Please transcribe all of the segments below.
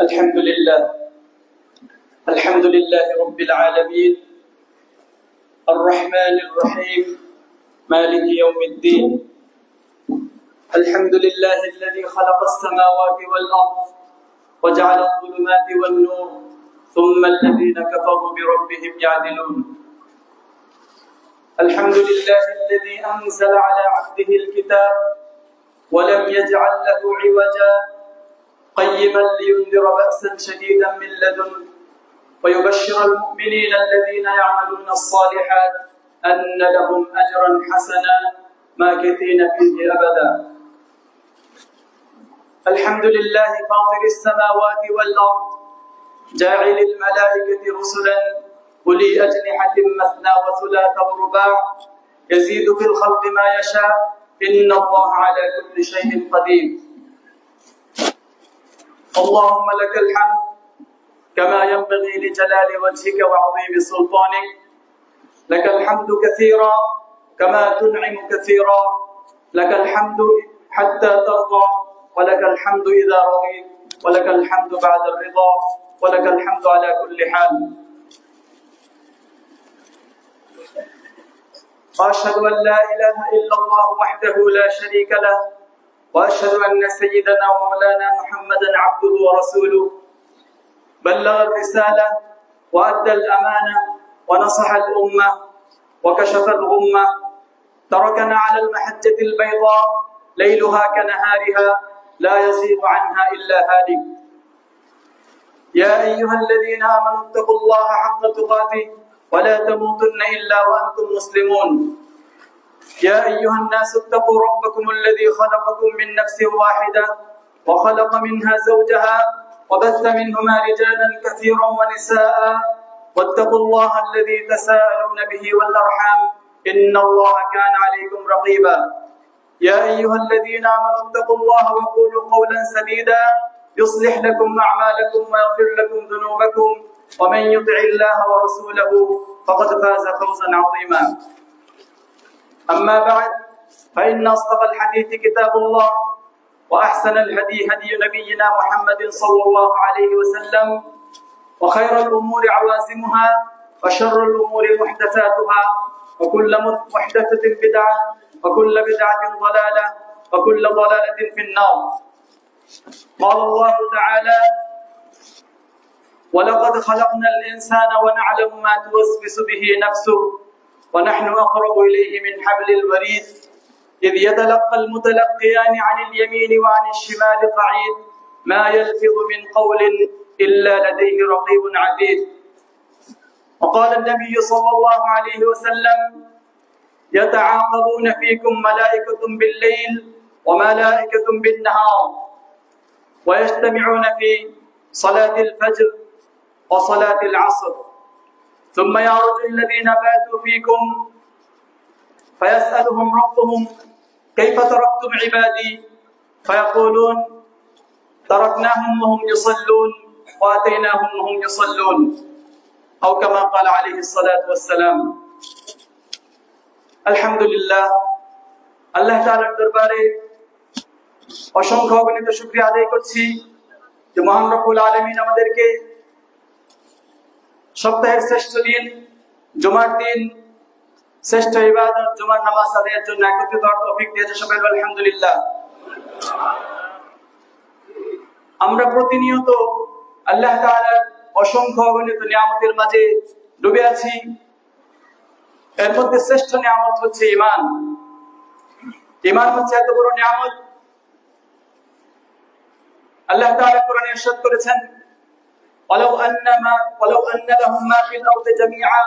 الحمد لله رب العالمين الرحمن الرحيم مالك يوم الدين. الحمد لله الذي خلق السماوات والأرض وجعل الظلمات والنور ثم الذين كفروا بربهم يعدلون. الحمد لله الذي أنزل على عبده الكتاب ولم يجعل له عوجا قيما لينذر بأسا شديدا من لدنه ويبشر المؤمنين الذين يعملون الصالحات أن لهم أجرا حسنا ماكثين فيه أبدا. الحمد لله فاطر السماوات والأرض جاعل الملائكة رسلا أولي أجنحة مثنى وثلاث ورباع يزيد في الخلق ما يشاء إن الله على كل شيء قدير. اللهم لك الحمد كما ينبغي لجلال وجهك وعظيم سلطانك. لك الحمد كثيرا كما تنعم كثيرا. لك الحمد حتى ترضى ولك الحمد إذا رضيت ولك الحمد بعد الرضا ولك الحمد على كل حال. وأشهد أن لا إله إلا الله وحده لا شريك له وأشهد أن سيدنا ومولانا محمدا عبده ورسوله بلغ الرسالة وأدى الأمانة ونصح الأمة وكشف الغمة تركنا على المحجة البيضاء ليلها كنهارها لا يزيغ عنها إلا هالك. يا أيها الذين آمنوا اتقوا الله حق تقاته ولا تموتن إلا وأنتم مسلمون. يا أيها الناس اتقوا ربكم الذي خلقكم من نفس واحدة وخلق منها زوجها وبث منهما رجالا كثيرا ونساء واتقوا الله الذي تساءلون به والأرحام إن الله كان عليكم رقيبا. يا أيها الذين آمنوا اتقوا الله وقولوا قولا سديدا يصلح لكم أعمالكم ويغفر لكم ذنوبكم ومن يطع الله ورسوله فقد فاز فوزا عظيما. أما بعد فإن أصدق الحديث كتاب الله وأحسن الهدي هدي نبينا محمد صلى الله عليه وسلم وخير الأمور عوازمها وشر الأمور محدثاتها وكل محدثة بدعة وكل بدعة ضلالة وكل ضلالة في النار. قال الله تعالى ولقد خلقنا الإنسان ونعلم ما توسوس به نفسه ونحن أقرب إليه من حبل الوريد إذ يتلقى المتلقيان عن اليمين وعن الشمال قعيد ما يلفظ من قول إلا لديه رقيب عتيد. وقال النبي صلى الله عليه وسلم يتعاقبون فيكم ملائكة بالليل وملائكة بالنهار ويجتمعون في صلاة الفجر وصلاة العصر ثم يعرج الذين باتوا فيكم فيسألهم ربهم كيف تركتم عبادي فيقولون تركناهم وهم يصلون وأتيناهم وهم يصلون أو كما قال عليه الصلاة والسلام. الحمد لله আল্লাহ তাআলার দরবারে অসংখ্য অগণিত শুকরিয়া আদায় করছি যে মহান রব্বুল আলামিন আমাদেরকে সপ্তাহের শ্রেষ্ঠ দিন জুমার দিন শ্রেষ্ঠ ইবাদত জুমার নামাজ আদায়ের জন্য একত্রিত হওয়ার তৌফিক দিয়েছে। সবাই বলেন আলহামদুলিল্লাহ। আমরা প্রতিনিয়ত আল্লাহ তাআলার অসংখ্য অগণিত নিয়ামতের মাঝে ডুবে আছি। এর মধ্যে শ্রেষ্ঠ নিয়ামত হচ্ছে ঈমান। ঈমান হচ্ছে এত বড় নিয়ামত। আল্লাহ তাআলা কোরআনে ইরশাদ করেছেন ওয়ালাউ আন্না লাহুম মা ফিল আরদি জামিআ।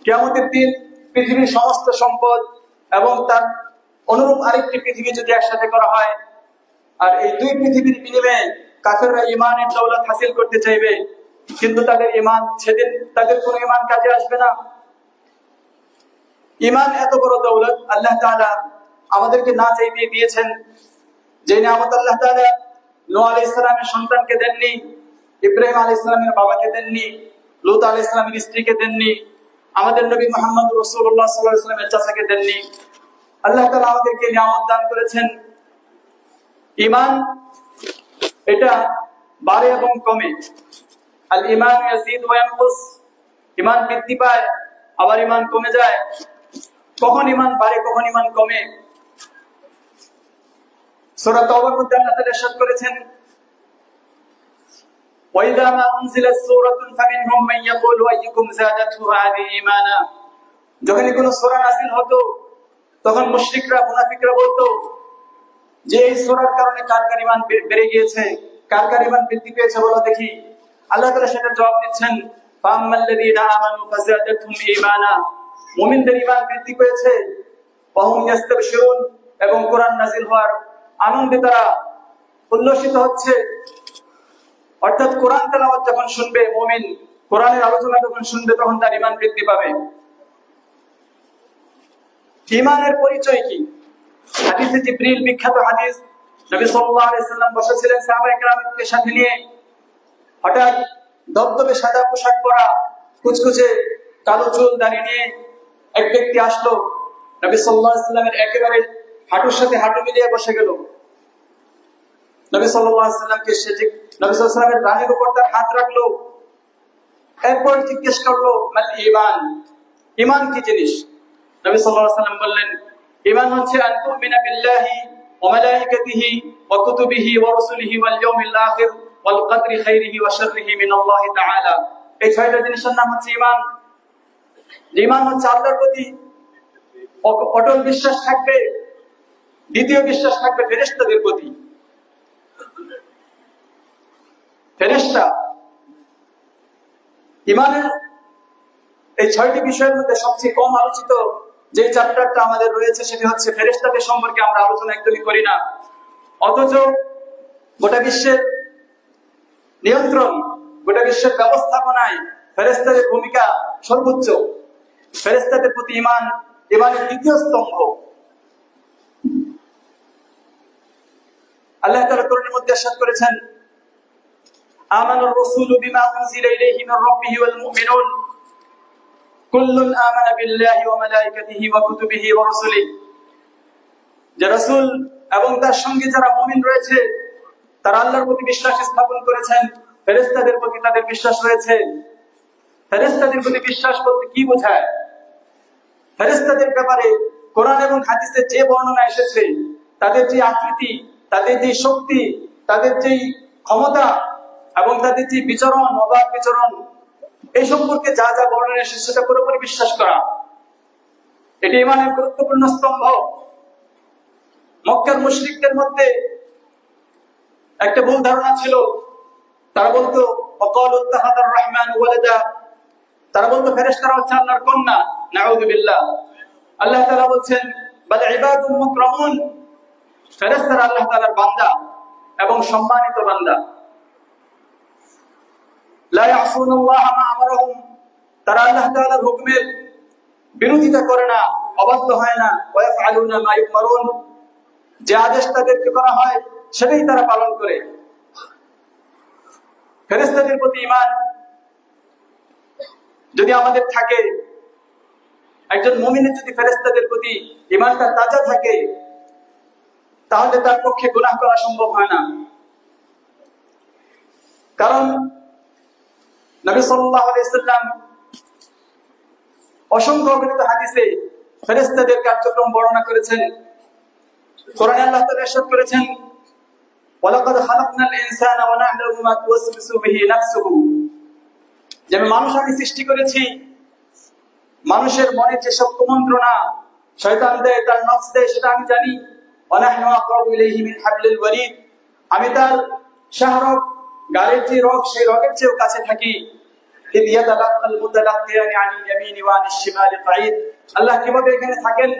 কিয়ামতের দিন পৃথিবীর সমস্ত সম্পদ এবং তার অনুরূপ আরেকটি পৃথিবী যদি একসাথে করা হয় আর এই দুই পৃথিবীর বিনিময়ে কাফেররা ঈমানের দৌলত হাসিল করতে চাইবে কিন্তু তাদের ঈমান সেদিন তাদের কোনো ঈমান কাজে আসবে না। ঈমান এত বড় দৌলত আল্লাহ তাআলা আমাদেরকে না চাইতে দিয়েছেন। যে নিয়ামত আল্লাহ তাআলা নূহ আলাইহিস সালামের সন্তানকে দেননি, ইব্রাহিম আলাইহিস সালামের বাবাকে দেননি, লূত আলাইহিস সালামের স্ত্রীকে দেননি, আমাদের নবী মুহাম্মদ রাসূলুল্লাহ সাল্লাল্লাহু আলাইহি ওয়াসাল্লামের চাচাকে দেননি। আল্লাহ তাআলা আমাদেরকে নিয়ামত দান করেছেন ঈমান এটা বাড়ে এবং কমে। আল ঈমান ইয়াজিদ ওয়া ইয়ানকুস, ঈমান বৃদ্ধি পায় আবার ঈমান কমে যায়। কখন ঈমান বাড়ে কখন ঈমান কমে? সূরা তাওবার মধ্যে আল্লাহ তাআলা ইরশাদ করেছেন, ওয়া ইযা মা উনজিলাত সূরাতুন ফামিনহুম মান ইয়াকুলু আইয়ুকুম যাদাতহু হাযিহি ঈমানা। যখন কোনো সূরা নাযিল হতো তখন মুশরিকরা মুনাফিকরা বলতো যে এই সূরার কারণে কার কার ঈমান বেড়ে গিয়েছে, কার কার ঈমান বৃদ্ধি পেয়েছে বলো দেখি। আল্লাহ তাআলা সেটা জবাব দিচ্ছেন, ফাআম্মাল্লাযীনা আমানু ফাযাদাতহুম ঈমানা, মুমিনদের ঈমান বৃদ্ধি পেয়েছে, ওয়া হুম ইয়াস্তাবশিরুন, এবং কোরআন নাযিল হওয়ার আনন্দে তারা উল্লসিত হচ্ছে। অর্থাৎ কোরআন তেলাওয়াত যখন শুনবে মুমিন, কোরআনের আলোচনা যখন শুনবে তখন তার ঈমান বৃদ্ধি পাবে। ঈমানের পরিচয় কি? হাদিসে জিবরিল, বিখ্যাত হাদিস, নবী সাল্লাল্লাহু আলাইহি সাল্লাম বসেছিলেন সাহাবায়ে কেরামকে সাথে নিয়ে। হঠাৎ ধবধবে সাদা পোশাক পরা, কুচকুচে কালো চুল দাড়ি নিয়ে এক ব্যক্তি আসলো। নবী সাল্লাল্লাহু আলাইহি সাল্লামের একেবারে হাঁটুর সাথে হাঁটু মিলিয়ে বসে গেল। নবী সাল্লাল্লাহু আলাইহি সাল্লামকে সে নবী সাল্লাল্লাহু আলাইহি সাল্লামের ডানের উপর তার হাত রাখলো। এরপর জিজ্ঞেস করলো, মাল ঈমান, ঈমান কি জিনিস? নবী সাল্লাল্লাহু আলাইহি সাল্লাম বললেন, ঈমান হচ্ছে আন তুমিনা বিল্লাহি ওয়া মালাইকাতিহি ওয়া কুতুবিহি ওয়া রাসূলিহি ওয়াল ইয়াউমিল আখির ওয়াল কদরি খাইরিহি ওয়া শাররিহি মিনাল্লাহি তাআলা। এই ছয়টা জিনিসের নাম হচ্ছে ঈমান। ঈমান হচ্ছে আল্লাহর প্রতি অটল বিশ্বাস থাকবে। দ্বিতীয় বিশ্বাস থাকবে ফেরেশতাদের প্রতি। ফেরেশতা, ঈমানের এই ছয়টি বিষয়ের মধ্যে সবচেয়ে কম আলোচিত যে চ্যাপ্টারটা আমাদের রয়েছে সেটি হচ্ছে ফেরেশতাদের সম্পর্কে আমরা আলোচনা একদমই করি না। অথচ গোটা বিশ্বের নিয়ন্ত্রণ, গোটা বিশ্বের ব্যবস্থাপনায় ফেরেশতাদের ভূমিকা সর্বোচ্চ। ফেরেশতাদের প্রতি ঈমান ঈমানের দ্বিতীয় স্তম্ভ। আল্লাহ তাআলা কোরআনের মধ্যে ইরশাদ করেছেন, আমানার রাসূলু বিমা উনজিলা ইলাইহি মির রাব্বিহি ওয়াল মুমিনুন কুল্লুন আমানা বিল্লাহি ওয়া মালাইকাতিহি ওয়া কুতুবিহি ওয়া রাসূলিহি। যে রাসূল এবং তার সঙ্গে যারা মুমিন রয়েছে তারা আল্লাহর প্রতি বিশ্বাস স্থাপন করেছেন, ফেরেশতাদের প্রতি তাদের বিশ্বাস রয়েছে। ফেরেশতাদের প্রতি বিশ্বাস বলতে কি বোঝায়? ফেরেশতাদের ব্যাপারে কোরআন এবং হাদিসে যে বর্ণনা এসেছে, তাদের যে আকৃতি, তাদের যে শক্তি, তাদের যে ক্ষমতা এবং তাদের যে বিচরণ, অবাধ বিচরণ, এই সম্পর্কে যা যা বর্ণনা এসেছে সেটা পুরোপুরি বিশ্বাস করা, এটি ঈমানের গুরুত্বপূর্ণ স্তম্ভ। মক্কার মুশরিকদের মধ্যে একটা ভুল ধারণা ছিল। তারা বলতো ওয়াকালু ইত্তাখাযার রাহমানু ওয়ালাদা, তারা বলতো ফেরেশতারা হচ্ছে আল্লাহর কন্যা। নাউযু বিল্লাহ। আল্লাহ তাআলা বলছেন, বাল ইবাদুন মুকরামুন, ফেরেশতারা আল্লাহ তাআলার বান্দা এবং সম্মানিত বান্দা। লা ইয়াসুনুল্লাহা মা আমারহুম, তারা আল্লাহ তাআলার হুকুমের বিরোধিতা করে না, অবাধ্য হয় না। ওয়া ইয়াফআলুনা মা ইউমারুন, যে আদেশ তাদেরকে করা হয় সেটাই তারা পালন করে। ফেরেশতাদের প্রতি ঈমান যদি আমাদের থাকে, একজন মুমিনের যদি ফেরেশতাদের প্রতি ঈমানটা তাজা থাকে, তাহলে তার পক্ষে গুনাহ করা সম্ভব হয় না। কারণ নবী সাল্লাল্লাহু আলাইহি ওয়াসাল্লাম অসংখ্য অগণিত হাদিসে ফেরেশতাদের কার্যক্রম বর্ণনা করেছেন। কোরআনে আল্লাহ তাআলা ইরশাদ করেছেন, ওয়ালাকাদ খালাকনাল ইনসানা ওয়া না'লামু মা তুওয়াসবিসু বিহি নাফসুহু, যে মানুষ আমি সৃষ্টি করেছি, মানুষের মনে যে সব কুমন্ত্রণা শয়তান দেয়, তার নফস দেয়, সেটা আমি জানি। ওয়া নাহনু আকরাবু ইলাইহি মিন হাবলিল ওয়ারিদ, আমি তার শাহরগ, গালের যে রগ, সেই রগের চেয়েও কাছে থাকি। ইদ ইয়াতালাক্কাল মুতালাক্কিয়ানি আনিল ইয়ামিনি ওয়া আনিশ শিমালি কাঈদ। আল্লাহ কিভাবে এখানে থাকেন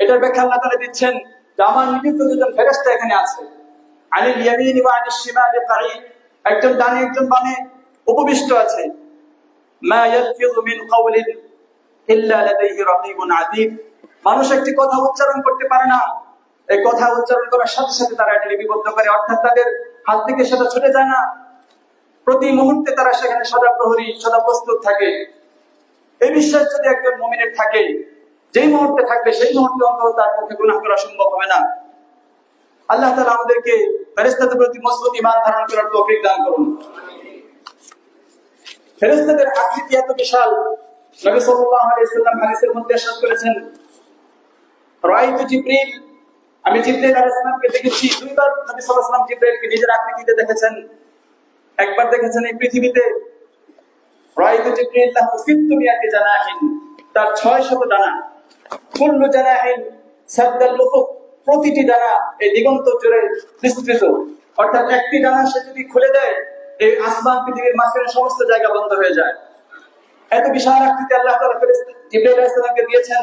এটার ব্যাখ্যা আল্লাহ তাআলা দিচ্ছেন যে আমার নিযুক্ত দুজন ফেরেশতা এখানে আছে। আনিল ইয়ামিনি ওয়া আনিশ শিমালি কাঈদ, একজন ডানে একজন বামে উপবিষ্ট আছে। মা ইয়ালফিযু মিন কাওলিন ইল্লা লাদাইহি রাকীবুন আতীদ, মানুষ একটি কথা উচ্চারণ করতে পারে না, এই কথা উচ্চারণ করার সাথে সাথে তারা এটা লিপিবদ্ধ করে, অর্থাৎ তাদের হাত থেকে সেটা ছুটে যায় না। প্রতি মুহূর্তে তারা সেখানে সদা প্রহরী, সদা প্রস্তুত থাকে। এই বিশ্বাস যদি একজন মুমিনের থাকে, যেই মুহূর্তে থাকবে সেই মুহূর্তে অন্তত তার পক্ষে গুনাহ করা সম্ভব হবে না। আল্লাহ তাআলা আমাদেরকে ফেরেশতাদের প্রতি মজবুত ঈমান ধারণ করার তৌফিক দান করুন। ফেরেশতাদের আকৃতি এত বিশাল, নবী সাল্লাল্লাহু আলাইহি ওয়াসাল্লাম হাদিসের মধ্যে ইরশাদ করেছেন, রাআইতু জিবরিল, আমি জিবরাইল আলাইহিস সালামকে দেখেছি। দুইবার নবী সাল্লাল্লাহু আলাইহি ওয়াসাল্লাম জিবরাইলকে নিজের আকৃতিতে দেখেছেন। একবার দেখেছেন এই পৃথিবীতে, রাআইতু জিবরিল লাহু সিত্তুমিয়াতি জানাহিন, তার 600 ডানা, কুল্লু জানাহিন সাদ্দাল উফুক, প্রতিটি ডানা এই দিগন্ত জুড়ে বিস্তৃত, অর্থাৎ একটি ডানা সে যদি খুলে দেয় এই আসমান পৃথিবীর মাঝখানে সমস্ত জায়গা বন্ধ হয়ে যায়। এত বিশাল আকৃতি আল্লাহ তাআলা ফেরেশতা জিবরাইল আলাইহিস সালামকে দিয়েছেন।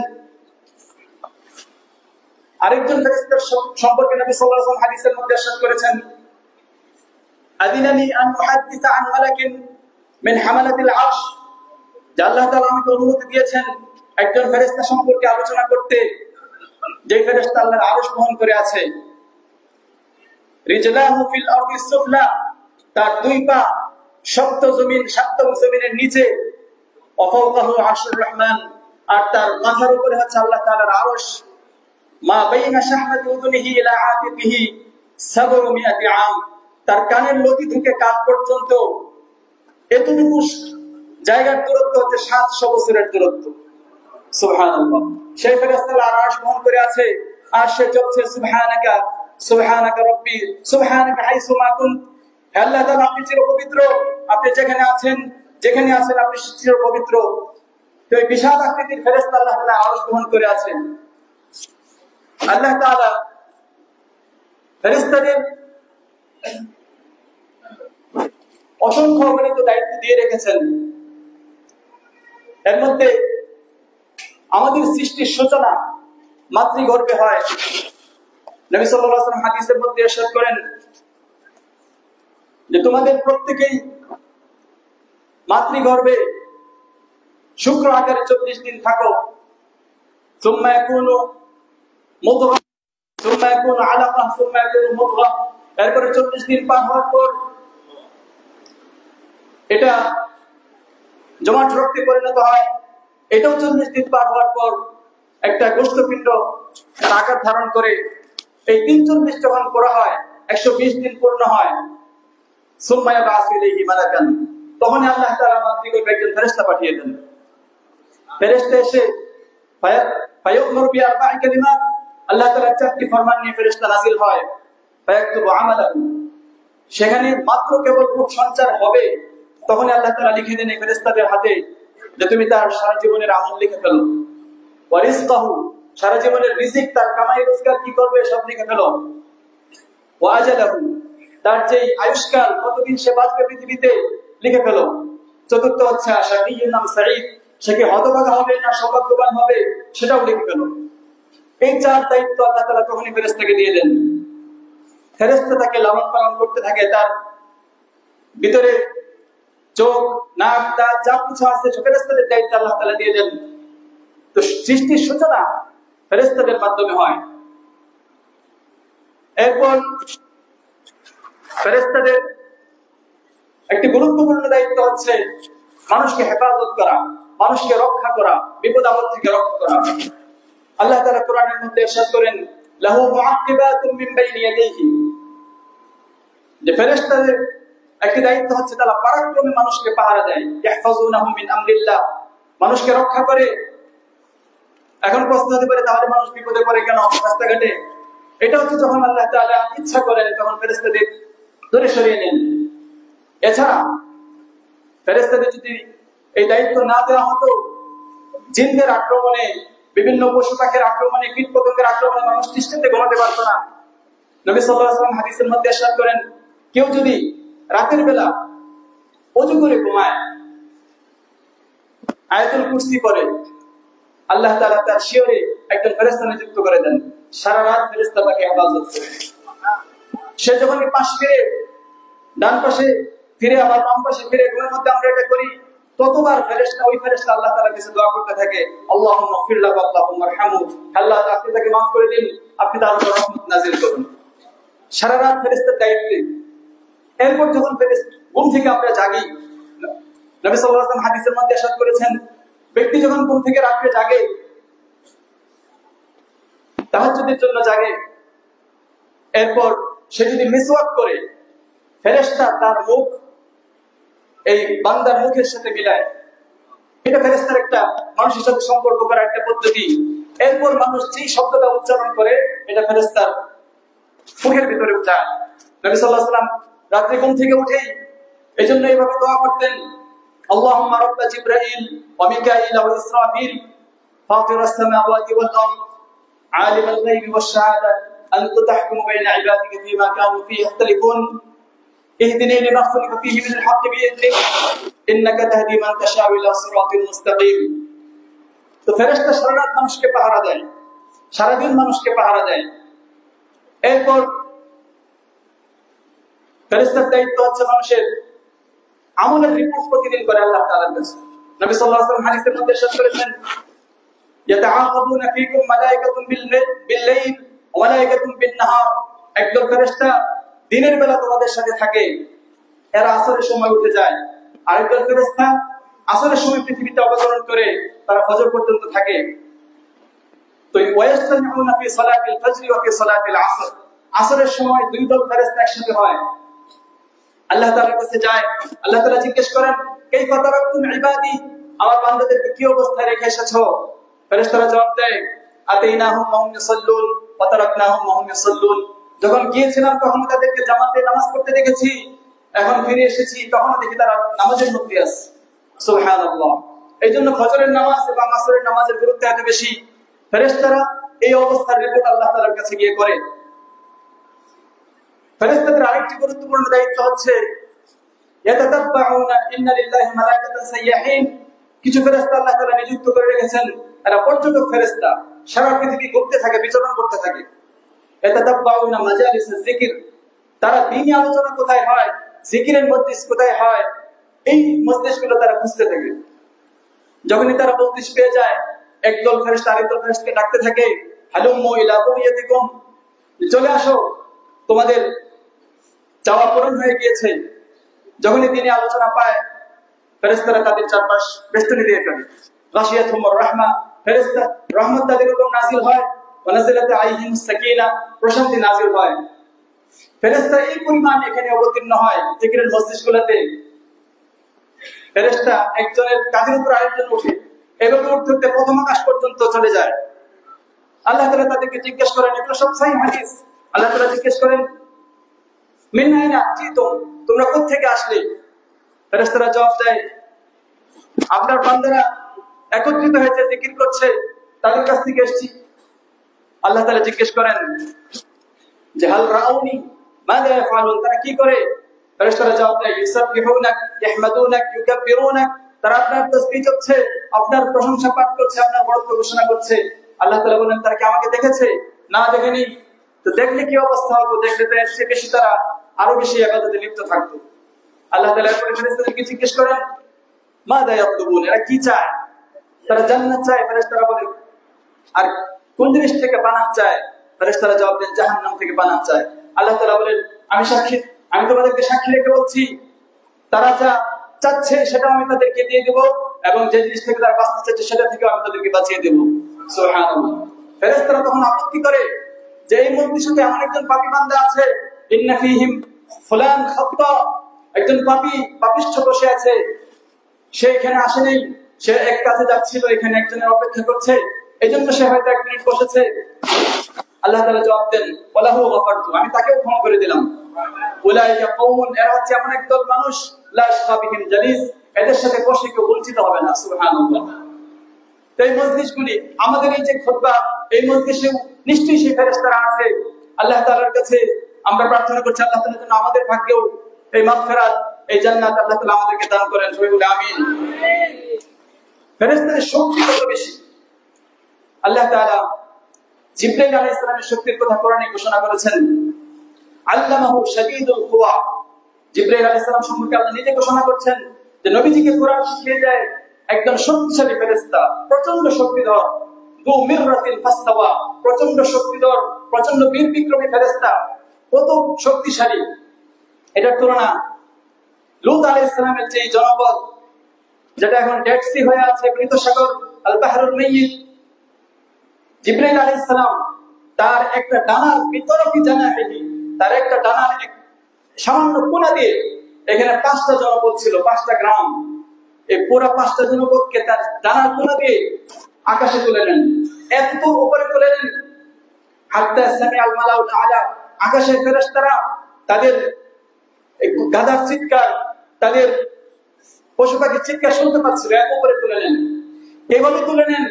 আরেকজন ফেরেশতার সম্পর্কে নবী সাল্লাল্লাহু আলাইহি ওয়াসাল্লাম হাদিসের মধ্যে ইরশাদ করেছেন, আদিনানি আন মুহাদ্দিসা আন মালাকিন মিন হামালাতিল আরশ, যে আল্লাহ তাআলা আমাকে অনুমতি দিয়েছেন একজন ফেরেশতা সম্পর্কে আলোচনা করতে, যে ফেরেশতা আল্লাহর আরশ বহন করে আছে। রিজলাহু ফিল আরদিস সুফলা, তার দুই পা সপ্তম জমিনের নিচে, ওয়াফাওকাহু আরশুর রহমান, আর তার মাথার উপরে হচ্ছে আল্লাহ তাআলার আরশ। মা বাইনা শাহমাতি উযুনিহি ইলা আতিকিহি 700 আম, তার কানের লতি থেকে কান পর্যন্ত এতটুকু জায়গার দূরত্ব হচ্ছে 700 বছরের দূরত্ব। সুবহানাল্লাহ। সেই ফেরেশতা আল্লাহর আরশ বহন করে আছে, আর সে জপছে সুবহানাকা সুবহানাকা রব্বি সুবহানাকা হাইসুমা কুনত, হে আল্লাহ তাআলা আপনি চিরপবিত্র, আপনি যেখানে আছেন আপনি চিরপবিত্র। তো এই বিশাল আকৃতির ফেরেশতা আল্লাহ তাআলা আরশ বহন করে আছেন। আল্লাহ তাআলা ফেরেশতাদের অসংখ্য অগণিত দায়িত্ব দিয়ে রেখেছেন। এর মধ্যে আমাদের সৃষ্টির সূচনা মাতৃগর্ভে হয়। নবী সাল্লাল্লাহু আলাইহি ওয়াসাল্লাম হাদিসের মধ্যে ইরশাদ করেন যে তোমাদের প্রত্যেকেই মাতৃগর্ভে শুক্র আকারে 40 দিন থাকো, সুম্মা ইয়াকুনু মুদগা, সুম্মা ইয়াকুনু আলাকা, সুম্মা ইয়াকুনু মুদগা, এরপরে 40 দিন পার হওয়ার পর এটা জমাট রক্তে পরিণত হয়। এটাও 40 দিন পার হওয়ার পর একটা গোশতপিণ্ড আকার ধারণ করে। এই 43 যখন করা হয়, 120 দিন পূর্ণ হয়, সুম্মা ইয়াবআসু ইলাইহি মালাকান, তখন আল্লাহ তাআলা মাতৃগর্ভে একজন ফেরেশতা পাঠিয়ে দেন। ফেরেশতা এসে ফায়াউমরু বিআরবা'i কালিমাত, আল্লাহ তাআলা 4টি ফরমান নিয়ে ফেরেশতা নাযিল হয়। ফায়াকতুবু আমালাহু, সেখানে মাত্র কেবল রূহ সঞ্চার হবে, তখন আল্লাহ তাআলা লিখে দেন এই ফেরেশতাদের হাতে যে তুমি তার সারা জীবনের আমল লিখে ফেলো। ওয়া রিজকাহু, সারা জীবনের রিজিক, তার কামাই রোজগার কি করবে সব লিখে ফেলো। ওয়া আজালাহু, তার যে আয়ুষ্কাল, কতদিন সে বাঁচবে পৃথিবীতে লিখে ফেলো। চতুর্থ হচ্ছে শাকিয়্যুন আম সাঈদ, সে কি হতভাগা হবে না সৌভাগ্যবান হবে সেটাও লিখে ফেলো। এই 4 দায়িত্ব আল্লাহ তাআলা তখনই ফেরেশতাকে দিয়ে দেন। ফেরেশতা তাকে লালন পালন করতে থাকে, তার ভিতরে চোখ, নাক, দাঁত যা কিছু আছে ফেরেশতাদের দায়িত্ব আল্লাহ তাআলা দিয়ে দেন। তো সৃষ্টির সূচনা ফেরেশতাদের মাধ্যমে হয়। এরপর ফেরেশতাদের একটি গুরুত্বপূর্ণ দায়িত্ব হচ্ছে মানুষকে হেফাজত করা, মানুষকে রক্ষা করা, বিপদ আপদ থেকে রক্ষা করা। আল্লাহ তাআলা কোরআনের মধ্যে ইরশাদ করেন, লাহু মুআক্কিবাতুম মিন বাইনি ইয়াদাইহি, যে ফেরেশতাদের একটি দায়িত্ব হচ্ছে তারা পরাক্রমে মানুষকে পাহারা দেয়। ইয়াহফাজুনাহু মিন আমরিল্লাহ, মানুষকে রক্ষা করে। এখন প্রশ্ন হতে পারে তাহলে মানুষ বিপদে পড়ে কেন রাস্তাঘাটে? এটা হচ্ছে যখন আল্লাহ তাআলা ইচ্ছা করেন তখন ফেরেশতাদের দূরে সরিয়ে নেন। এছাড়া ফেরেশতাদের যদি এই দায়িত্ব না দেওয়া হতো, জিনদের আক্রমণে, বিভিন্ন পশু পাখির আক্রমণে, কীট পতঙ্গের আক্রমণে মানুষ নিশ্চিন্তে ঘুমাতে পারতো না। নবী সাল্লাল্লাহু আলাইহি ওয়াসাল্লাম হাদিসের মধ্যে ইরশাদ করেন, কেউ যদি রাতের বেলা ওযু করে ঘুমায়, আয়াতুল কুরসি পড়ে, আল্লাহ তাআলা তার শিয়রে একজন ফেরেশতা নিযুক্ত করে দেন, সারা রাত ফেরেশতা তাকে হেফাজত করে। সে যখন পাশ ফিরে, ডান পাশে ফিরে আবার বাম পাশে ফিরে, ঘুমের মধ্যে আমরা এটা করি, ততবার ওই ফেরেশতা আল্লাহ তাআলার কাছে দোয়া করতে থাকে, আল্লাহুম্মা গফির লাহু আল্লাহুম্মা আরহামহু, আল্লাহ আপনি তাকে মাফ করে দিন, আপনি তার উপর রহমত নাযিল করুন। সারা রাত ফেরেশতার দায়িত্বে। এরপর যখন ঘুম থেকে আমরা জাগি, নবী সাল্লাল্লাহু আলাইহি ওয়াসাল্লাম হাদিসের মধ্যে ইরশাদ করেছেন, ব্যক্তি যখন ঘুম থেকে রাতে জাগে, তাহাজ্জুদের জন্য জাগে, এরপর সে যদি মিসওয়াক করে, ফেরেশতা তার মুখ এই বান্দার মুখের সাথে মিলায়। এটা ফেরেশতার একটা মানুষের সাথে সম্পর্ক করার একটা পদ্ধতি। এরপর মানুষ যে শব্দটা উচ্চারণ করে এটা ফেরেশতার মুখের ভিতরে যায়। নবী সাল্লাল্লাহু আলাইহি ওয়াসাল্লাম রাত্রে ঘুম থেকে উঠেই এজন্য এইভাবে দোয়া করতেন, আল্লাহুম্মা রাব্বা জিবরাইল ওয়া মিকাঈল ওয়া ইসরাফিল ফাতিরাস সামাওয়াতি ওয়াল আরদ আলিমাল গায়বি ওয়াশ শাহাদা আনতা তাহকুমু বাইনা ইবাদিকা ফীমা কানু ফীহি ইখতালিফুন ইহদিনি লিমা খুলিকা ফীহি মিনাল হাক্কি বিইذنিক ইন্নাকা তাহদি মান তাশাউ ইলা সিরাতিল মুস্তাকিম। তো ফেরেশতা সারা রাত মানুষকে পাহারা দেয়, সারা দিন মানুষকে পাহারা দেয়। এরপর ফেরেশতার দায়িত্ব হচ্ছে মানুষের আমলের রিপোর্ট প্রতিদিন করে আল্লাহ তাআলার কাছে। নবী সাল্লাল্লাহু আলাইহি ওয়াসাল্লাম হাদিসের মধ্যে ইরশাদ করেছেন, ইয়াতাআকাবুনা ফীকুম মালায়েকাতুন বিল-লাইল ওয়া মালায়েকাতুন বিন-নাহার। একদল ফেরেশতা দিনের বেলা তোমাদের সাথে থাকে, এরা আসরের সময় উঠে যায়। আরেকদল ফেরেশতা আসরের সময় পৃথিবীতে অবতরণ করে তারা ফজর পর্যন্ত থাকে। তো ওয়ায়াস্তামিউনা ফি সালাতিল ফজর ওয়া ফি সালাতিল আসর, আসরের সময় দুই দল ফেরেশতা একসাথে হয়, আল্লাহ তাআলার কাছে যায়। আল্লাহ তাআলা জিজ্ঞেস করেন, কাইফা তারাকতুম ইবাদি, আমার বান্দাদেরকে কি অবস্থায় রেখে এসেছো? ফেরেশতারা জবাব দেয়, আতাইনাহুম ওয়া হুম ইউসাল্লুন ওয়া তারাকনাহুম ওয়া হুম ইউসাল্লুন। যখন গিয়েছিলাম তখন তাদেরকে জামাতে নামাজ পড়তে দেখেছি, এখন ফিরে এসেছি তখন দেখি তারা নামাজের মধ্যে আছে। সুবহানাল্লাহ। এইজন্য ফজরের নামাজ এবং আসরের নামাজের গুরুত্ব এত বেশি। ফেরেশতারা এই অবস্থার রিপোর্ট আল্লাহ তাআলার কাছে গিয়ে করে। ফেরেশতাদের আরেকটি গুরুত্বপূর্ণ দায়িত্ব হচ্ছে ইয়াতাতাব্বাউনা ইন্না লিল্লাহি মালাইকাতান সাইয়্যাহিন। কিছু ফেরেশতা আল্লাহ তাআলা নিযুক্ত করে রেখেছেন, এরা পর্যটক ফেরেশতা, সারা পৃথিবী ঘুরতে থাকে, বিচরণ করতে থাকে। ইয়াতাতাব্বাউনা মাজালিসিজ যিকির, তারা দ্বীনি আলোচনা কোথায় হয়, জিকিরের মজলিস কোথায় হয়, এই মজলিসগুলো তারা খুঁজতে থাকে। যখনই তারা মজলিস পেয়ে যায়, একদল ফেরেশতা আরেকদল ফেরেশতাকে ডাকতে থাকে, হালুম্মু ইলা বুগিয়াতিকুম, চলে আসো, তোমাদের চাওয়া পূরণ হয়ে গিয়েছে। যখনই তিনি আলোচনা পায়, ফেরেশতারা তাদের চারপাশ বেষ্টনী দিয়ে ফেলে। গাশিয়াতুহুমুর রাহমা, ফেরেশতা রহমত তাদের উপর নাযিল হয়। ওয়া নাযালাত আলাইহিমুস সাকিনা, প্রশান্তি নাযিল হয়। ফেরেশতা এই পরিমাণ এখানে অবতীর্ণ হয় জিকিরের মজলিসগুলোতে। ফেরেশতা একজনের কাঁধের উপর আরেকজন উঠে, এভাবে উঠতে উঠতে প্রথম আকাশ পর্যন্ত চলে যায়। আল্লাহ তাআলা তাদেরকে জিজ্ঞেস করেন, এগুলো সব সহিহ হাদিস। আল্লাহ তাআলা জিজ্ঞেস করেন, মিন আইনা জিতুম, তোমরা কোথা থেকে আসলে? ফেরেশতারা জবাব দেয়, আপনার বান্দারা একত্রিত হয়েছে, জিকির করছে, তাদের কাছ থেকে এসেছি। আল্লাহ তাআলা জিজ্ঞেস করেন যে হাল রাউনি মাযা ইয়াফআলুন, তারা কি করে? ফেরেশতারা জবাব দেয়, ইউসাব্বিহুনাক ইয়াহমাদুনাক ইউকাব্বিরুনাক, তারা আপনার তাসবিহ করছে, আপনার প্রশংসা পাঠ করছে, আপনার বড়ত্ব ঘোষণা করছে। আল্লাহ তাআলা বলেন, তারা কি আমাকে দেখেছে? না দেখেনি। তো দেখলে কি অবস্থা হতো? দেখলে তো এর চেয়ে বেশি তারা আরো বেশি ইবাদতে লিপ্ত থাকতো। আল্লাহ তাআলা ফেরেশতাদেরকে জিজ্ঞেস করেন, মাযা ইয়াতলুবুন, এরা কি চায়? তারা জান্নাত চায়। ফেরেশতারা বলেন, আর কোন জিনিস থেকে পানাহ চায়? ফেরেশতারা জবাব দেন, জাহান্নাম থেকে পানাহ চায়। আল্লাহ তাআলা বলেন, আমি তোমাদেরকে সাক্ষী রেখে বলছি, তারা যা চাচ্ছে সেটা আমি তাদেরকে দিয়ে দেব, এবং যে জিনিস থেকে তারা বাঁচতে চাচ্ছে সেটা থেকে আমি তাদেরকে বাঁচিয়ে দেব। সুবহানাল্লাহ। ফেরেশতারা তখন আপত্তি করে যে এই মজলিসে এমন একজন পাপী বান্দা আছে, ইন্না ফীহিম ফুলান খাত্তা, একজন পাপিষ্ঠ বসে আছে, সে এখানে আসেনি, সে এক কাজে যাচ্ছিল, এখানে একজনের অপেক্ষা করছে, এইজন্য সে হয়তো 1 মিনিট বসেছে। আল্লাহ তাআলা জবাব দেন, ওয়ালাহু গাফারতু, আমি তাকেও ক্ষমা করে দিলাম। উলাইকা কওমুন, এরা হচ্ছে এমন একদল মানুষ, লা ইয়াশকা বিহিম জালিস, এদের সাথে বসে কেউ বঞ্চিত হবে না। সুবহানাল্লাহ। এই মজলিসগুলি, আমাদের এই যে খুতবা, এই মজলিসে নিশ্চয়ই সেই ফেরেশতারা আছে। আল্লাহ তাআলার কাছে আমরা প্রার্থনা করছি, আল্লাহ তাআলা যেন আমাদের ভাগ্যেও এই মাগফিরাত, এই জান্নাত আল্লাহ তাআলা আমাদেরকে দান করেন। সবাই বলে আমিন। ফেরেশতাদের শক্তি কত বেশি! আল্লাহ তাআলা জিবরাইল আলাইহিস সালামের শক্তির কথা কোরআনে ঘোষণা করেছেন, আল্লামাহু শাদীদুল কুওয়া। জিবরাইল আলাইহিস সালাম সম্পর্কে আল্লাহ নিজে ঘোষণা করছেন যে নবীজিকে কোরআন শিখিয়ে দেয় একজন শক্তিশালী ফেরেশতা, প্রচন্ড শক্তিধর, দু মিররাতিন ফাস্তাওয়া, প্রচন্ড শক্তিধর, প্রচন্ড বীর বিক্রমী ফেরেশতা। কত শক্তিশালী! এটার তুলনা লূত আলাইহিস সালামের যে জনপদ, যেটা এখন ডেড সি হয়ে আছে, মৃত সাগর, আল বাহরুল মাইয়িত, জিবরাইল আলাইহিস সালাম তার একটা ডানার বিতরফি জানাহি তার একটা ডানার সামান্য কোনা দিয়ে এখানে 5টা জনপদ ছিল, 5টা গ্রাম। এই পুরো 5টা জনপদকে তার ডানার কোনা দিয়ে আকাশে তুলে নেন, এত উপরে তুলে নেন, হাত্তা সামিআল মালাউল আলা, আকাশের ফেরেশতারা তাদের গাধার চিৎকার, তাদের পশু পাখির চিৎকার শুনতে পাচ্ছিল, এত উপরে তুলে নেন। এইভাবে তুলে নেন,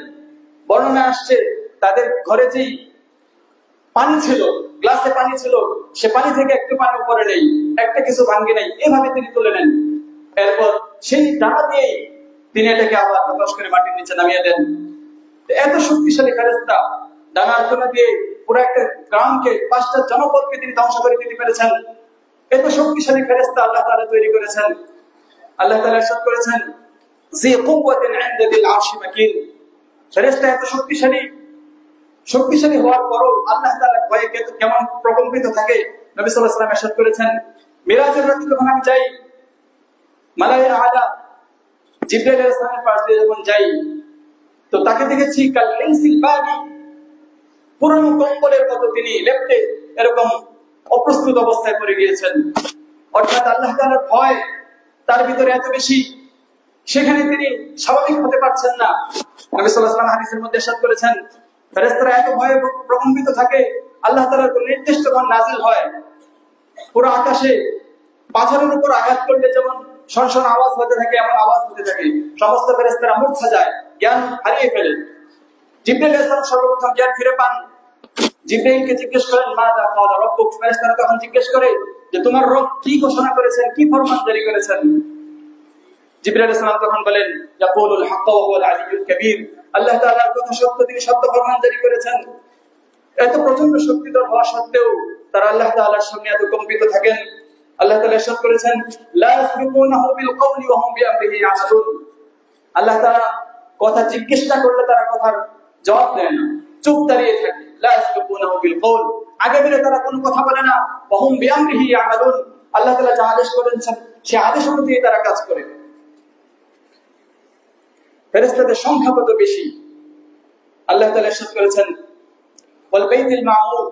বর্ণনা আসছে তাদের ঘরে যেই পানি ছিল, গ্লাসে পানি ছিল, সে পানি থেকে একটু পানি উপরে নেই, একটা কিছু ভাঙ্গে নেই, এভাবে তিনি তুলে নেন। এরপর সেই ডানা দিয়েই তিনি এটাকে আবার প্রকাশ করে মাটির নিচে নামিয়ে দেন। এত শক্তিশালী ফেরেশতা ডানার কোনা দিয়ে পুরো একটা গ্রামকে, 5টা জনপদকে তিনি ধ্বংস করে দিতে পেরেছেন। এত শক্তিশালী ফেরেশতা আল্লাহ তাআলা তৈরি করেছেন। আল্লাহ তাআলা ইরশাদ করেছেন, জি কুওয়াতিন ইনদা যিল আরশি মাকিন। ফেরেশতা এত শক্তিশালী হওয়ার পরও আল্লাহ তাআলার ভয়ে কেমন প্রকম্পিত থাকে। নবী সাল্লাল্লাহু আলাইহি ওয়াসাল্লাম ইরশাদ করেছেন, মিরাজের রাতে যখন আমি যাই মালায়ে আলা জিবরাইল আলাইহিস সালামের পাশ দিয়ে যখন যাই, তো তাকে দেখেছি কাল্লাইসিল বানি, পুরনো কম্বলের মতো তিনি লেপ্টে এরকম অপ্রস্তুত অবস্থায় পড়ে গিয়েছেন। অর্থাৎ আল্লাহ তাআলার ভয় তার ভিতরে এত বেশি, সেখানে তিনি স্বাভাবিক হতে পারছেন না। নবী সাল্লাল্লাহু আলাইহি ওয়াসাল্লাম হাদিসের মধ্যে ইরশাদ করেছেন, ফেরেশতারা এত ভয়ে প্রকম্পিত থাকে, আল্লাহ তাআলার কোন নির্দিষ্ট যখন নাযিল হয়, পুরো আকাশে পাথরের উপর আঘাত করলে যেমন শনশন আওয়াজ হতে থাকে, এমন আওয়াজ হতে থাকে। সমস্ত ফেরেশতারা মূর্ছা যায়, জ্ঞান হারিয়ে ফেলে। জিবরাইল আলাইহিস সালাম সর্বপ্রথম জ্ঞান ফিরে পান। জিবরাইলকে জিজ্ঞেস করেন, মাযা ক্বালা রাব্বুক। ফেরেশতারা তখন জিজ্ঞেস করে যে তোমার রব কি ঘোষণা করেছেন, কি ফরমান জারি করেছেন। জিবরাইল আলাইহিস সালাম তখন বলেন, ইয়াকুলুল হাক্কা ওয়া হুয়াল আলিয়্যুল কাবীর। আল্লাহ তাআলার কথা সত্য, তিনি সত্য ফরমান জারি করেছেন। এত প্রচন্ড শক্তিধর হওয়া সত্ত্বেও তারা আল্লাহ তাআলার সামনে এত কম্পিত থাকেন। আল্লাহ তাআলা ইরশাদ করেছেন, লা ইয়াসবিকুনাহু বিল কওলি ওয়া হুম বিআমরিহি ইয়ামালুন। আল্লাহ তাআলা কথা জিজ্ঞেস না করলে তারা কথার জবাব দেয় না, চুপ দাঁড়িয়ে থাকে। লা ইয়াসবিকুনাহু বিল কওল, আগে বেরে তারা কোনো কথা বলে না। ওয়া হুম বিআমরিহি ইয়ামালুন, আল্লাহ তাআলা যা আদেশ করেছেন সেই আদেশ অনুযায়ী তারা কাজ করে। ফেরেশতাদের সংখ্যা কত বেশি। আল্লাহ তাআলা ইরশাদ করেছেন, ওয়াল বাইতুল মামুর।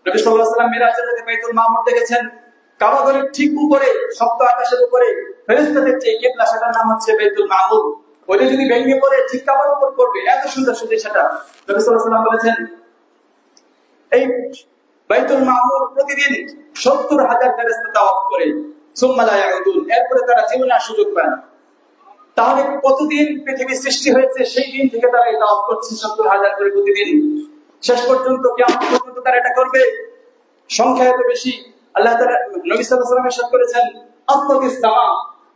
নবী সাল্লাল্লাহু আলাইহি ওয়াসাল্লাম মিরাজের রাতে বাইতুল মামুর দেখেছেন। কাবা ঘরের ঠিক উপরে, সপ্ত আকাশের উপরে ফেরেশতাদের যে কিবলা, সেটার নাম হচ্ছে বাইতুল মামুর। ওইটা যদি ভেঙে পড়ে ঠিক কাবার উপর পড়বে, এত সুন্দর সুন্দর সেটা। নবী সাল্লাল্লাহু আলাইহি ওয়াসাল্লাম বলেছেন, এই বাইতুল মামুর প্রতিদিন 70,000 ফেরেশতা তাওয়াফ করে, সুম্মা লা ইয়াউদুন, এরপরে তারা জীবনে আর সুযোগ পায় না। তাহলে কতদিন পৃথিবী সৃষ্টি হয়েছে সেই দিন থেকে তারা এটা অফ করছে 70,000 করে প্রতিদিন, শেষ পর্যন্ত কিয়ামত পর্যন্ত তারা এটা করবে। সংখ্যা এত বেশি। আল্লাহ তাআলা নবী সাল্লাল্লাহু আলাইহি ওয়াসাল্লাম ইরশাদ করেছেন, আফতাকিস সামা,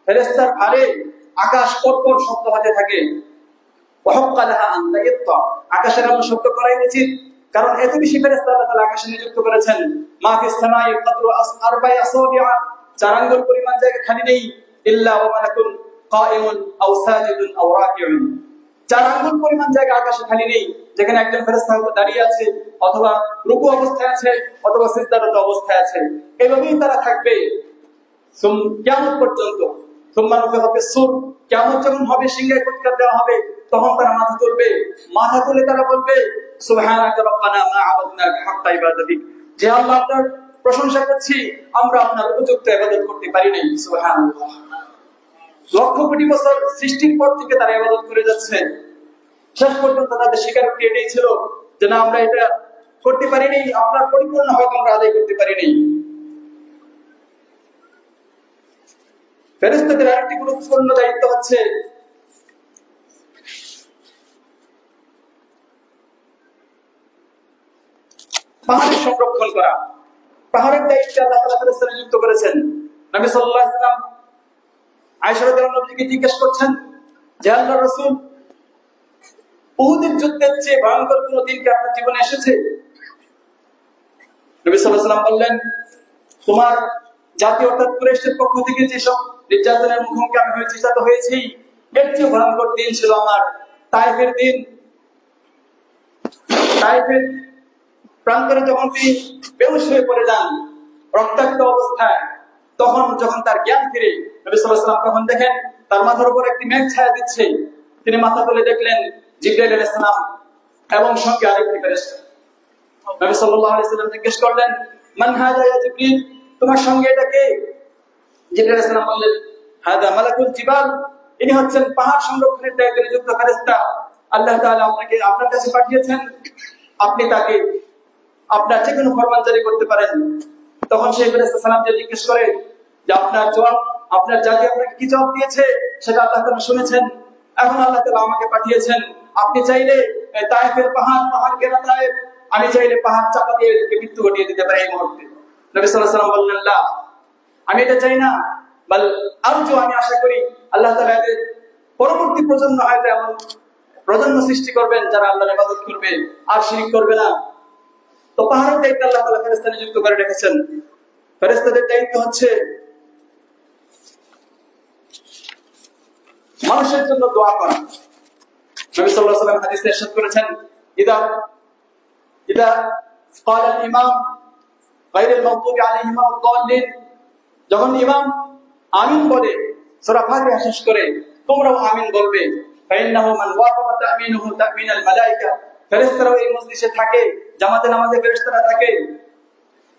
ফেরেশতার ভারে আকাশ পরপর শব্দ হতে থাকে। ওয়া হাক্কা লাহা আন তাইত্তা, আকাশের এমন শব্দ করাই উচিত, কারণ এত বেশি ফেরেশতা আল্লাহ তাআলা আকাশে নিযুক্ত করেছেন। মা ফিস সামাই কদরু আরবা'i আসাবি'a, 4 আঙ্গুল পরিমাণ জায়গা খালি নেই। ইল্লা ওয়া মালাকুন কাইমুন আও সাজিদুন আও রাকিউন, 4 আঙ্গুল পরিমাণ জায়গা আকাশে খালি নেই, যেখানে একজন ফেরেশতা হয়তো দাঁড়িয়ে আছে, অথবা রুকু অবস্থায় আছে, অথবা সিজদারত অবস্থায় আছে। এভাবেই তারা থাকবে কিয়ামত পর্যন্ত। সুম্মা নুফিখা ফিস-সূর, কিয়ামত যখন হবে, সিংহায় ফুৎকার দেওয়া হবে, তখন তারা মাথা তুলবে। মাথা তুলে তারা বলবে, সুবহানাকা রাব্বানা মা আবাদনাকা হাক্কা ইবাদাতিক, যে আল্লাহ আপনার প্রশংসা করছি, আমরা আপনার উপযুক্ত ইবাদত করতে পারি নাই। সুবহানাল্লাহ। লক্ষ কোটি বছর সৃষ্টির পর থেকে তারা ইবাদত করে যাচ্ছে। শেষ পর্যন্ত তাদের স্বীকারোক্তি এটাই ছিল যে না, আমরা এটা করতে পারিনি, আপনার পরিপূর্ণ হক আমরা আদায় করতে পারিনি। ফেরেশতাদের আরেকটি গুরুত্বপূর্ণ দায়িত্ব হচ্ছে পাহাড়ের সংরক্ষণ করা। পাহাড়ের দায়িত্বে আল্লাহ তাআলা ফেরেশতাদের নিযুক্ত করেছেন। নবী সাল্লাল্লাহু আলাইহি ওয়াসাল্লাম আয়েশা রাদিয়াল্লাহু আনহাকে জিজ্ঞেস করছেন যে আল্লাহর রাসূল, উহুদের যুদ্ধের চেয়ে ভয়ঙ্কর কোন দিন কি আপনার জীবনে এসেছে? নবী সাল্লাল্লাহু আলাইহি ওয়াসাল্লাম বললেন, তোমার জাতি অর্থাৎ কুরাইশের পক্ষ থেকে যেসব নির্যাতনের মুখোমুখি আমি নির্যাতিত হয়েছি, এর চেয়ে ভয়ঙ্কর দিন ছিল আমার তায়েফের দিন। তায়েফের প্রান্তরে যখন তিনি বেহুশ হয়ে পড়ে যান রক্তাক্ত অবস্থায়, তখন যখন তার জ্ঞান ফিরে, নবী সাল্লাল্লাহু আলাইহি ওয়াসাল্লাম তখন দেখেন তার মাথার উপর একটি মেঘ ছায়া দিচ্ছে। তিনি মাথা তুলে দেখলেন জিবরাইল আলাইহিস সালাম এবং সঙ্গে আরেকটি ফেরেশতা। নবী সাল্লাল্লাহু আলাইহি ওয়াসাল্লাম জিজ্ঞেস করলেন, মান হাযা ইয়া জিবরিল, তোমার সঙ্গে এটা কে? জিবরিল আলাইহিস সালাম বললেন, হাযা মালাকুল জিবাল, ইনি হচ্ছেন পাহাড় সংরক্ষণের দায়িত্বে নিযুক্ত ফেরেশতা। আল্লাহ তাআলা আপনার কাছে পাঠিয়েছেন, আপনি তাকে আপনার যে কোনো ফরমান জারি করতে পারেন। তখন সেই ফেরেশতা সালামকে জিজ্ঞেস করে যে আপনার জাতি আপনাকে কি জবাব দিয়েছে সেটা আল্লাহ তাআলা শুনেছেন। এখন আল্লাহ তাআলা আমাকে পাঠিয়েছেন, আপনি চাইলে তায়েফের পাহাড় ঘেরা তায়েফ, আমি চাইলে পাহাড় চাপা দিয়ে মৃত্যু ঘটিয়ে দিতে পারি এই মুহূর্তে। নবী সাল্লাল্লাহু আলাইহি ওয়াসাল্লাম বললেন, না, আমি এটা চাই না, বল আরজু, আমি আশা করি আল্লাহ তাআলা এদের পরবর্তী প্রজন্ম হয়তো এমন প্রজন্ম সৃষ্টি করবেন যারা আল্লাহর ইবাদত করবে আর শিরক করবে না। তো পাহাড়ের দায়িত্ব আল্লাহ তাআলা ফেরেশতা নিযুক্ত করে রেখেছেন। ফেরেশতাদের দায়িত্ব হচ্ছে মানুষের জন্য দোয়া করা। নবী সাল্লাল্লাহু আলাইহি ওয়াসাল্লাম হাদিসে ইরশাদ করেছেন, ইদা قال الامام غير المغضوب عليهم ولا الضالين, যখন ইমাম আমিন বলে সূরা ফাতিহা শেষ করে তোমরাও আমিন বলবে। ফাইন্নাহু মান ওয়াফাকা তামিনুহু তামিনাল মালায়েকা, ফেরেশতারা এই মজলিসে থাকে, জামাতে নামাজে ফেরেশতারা থাকে,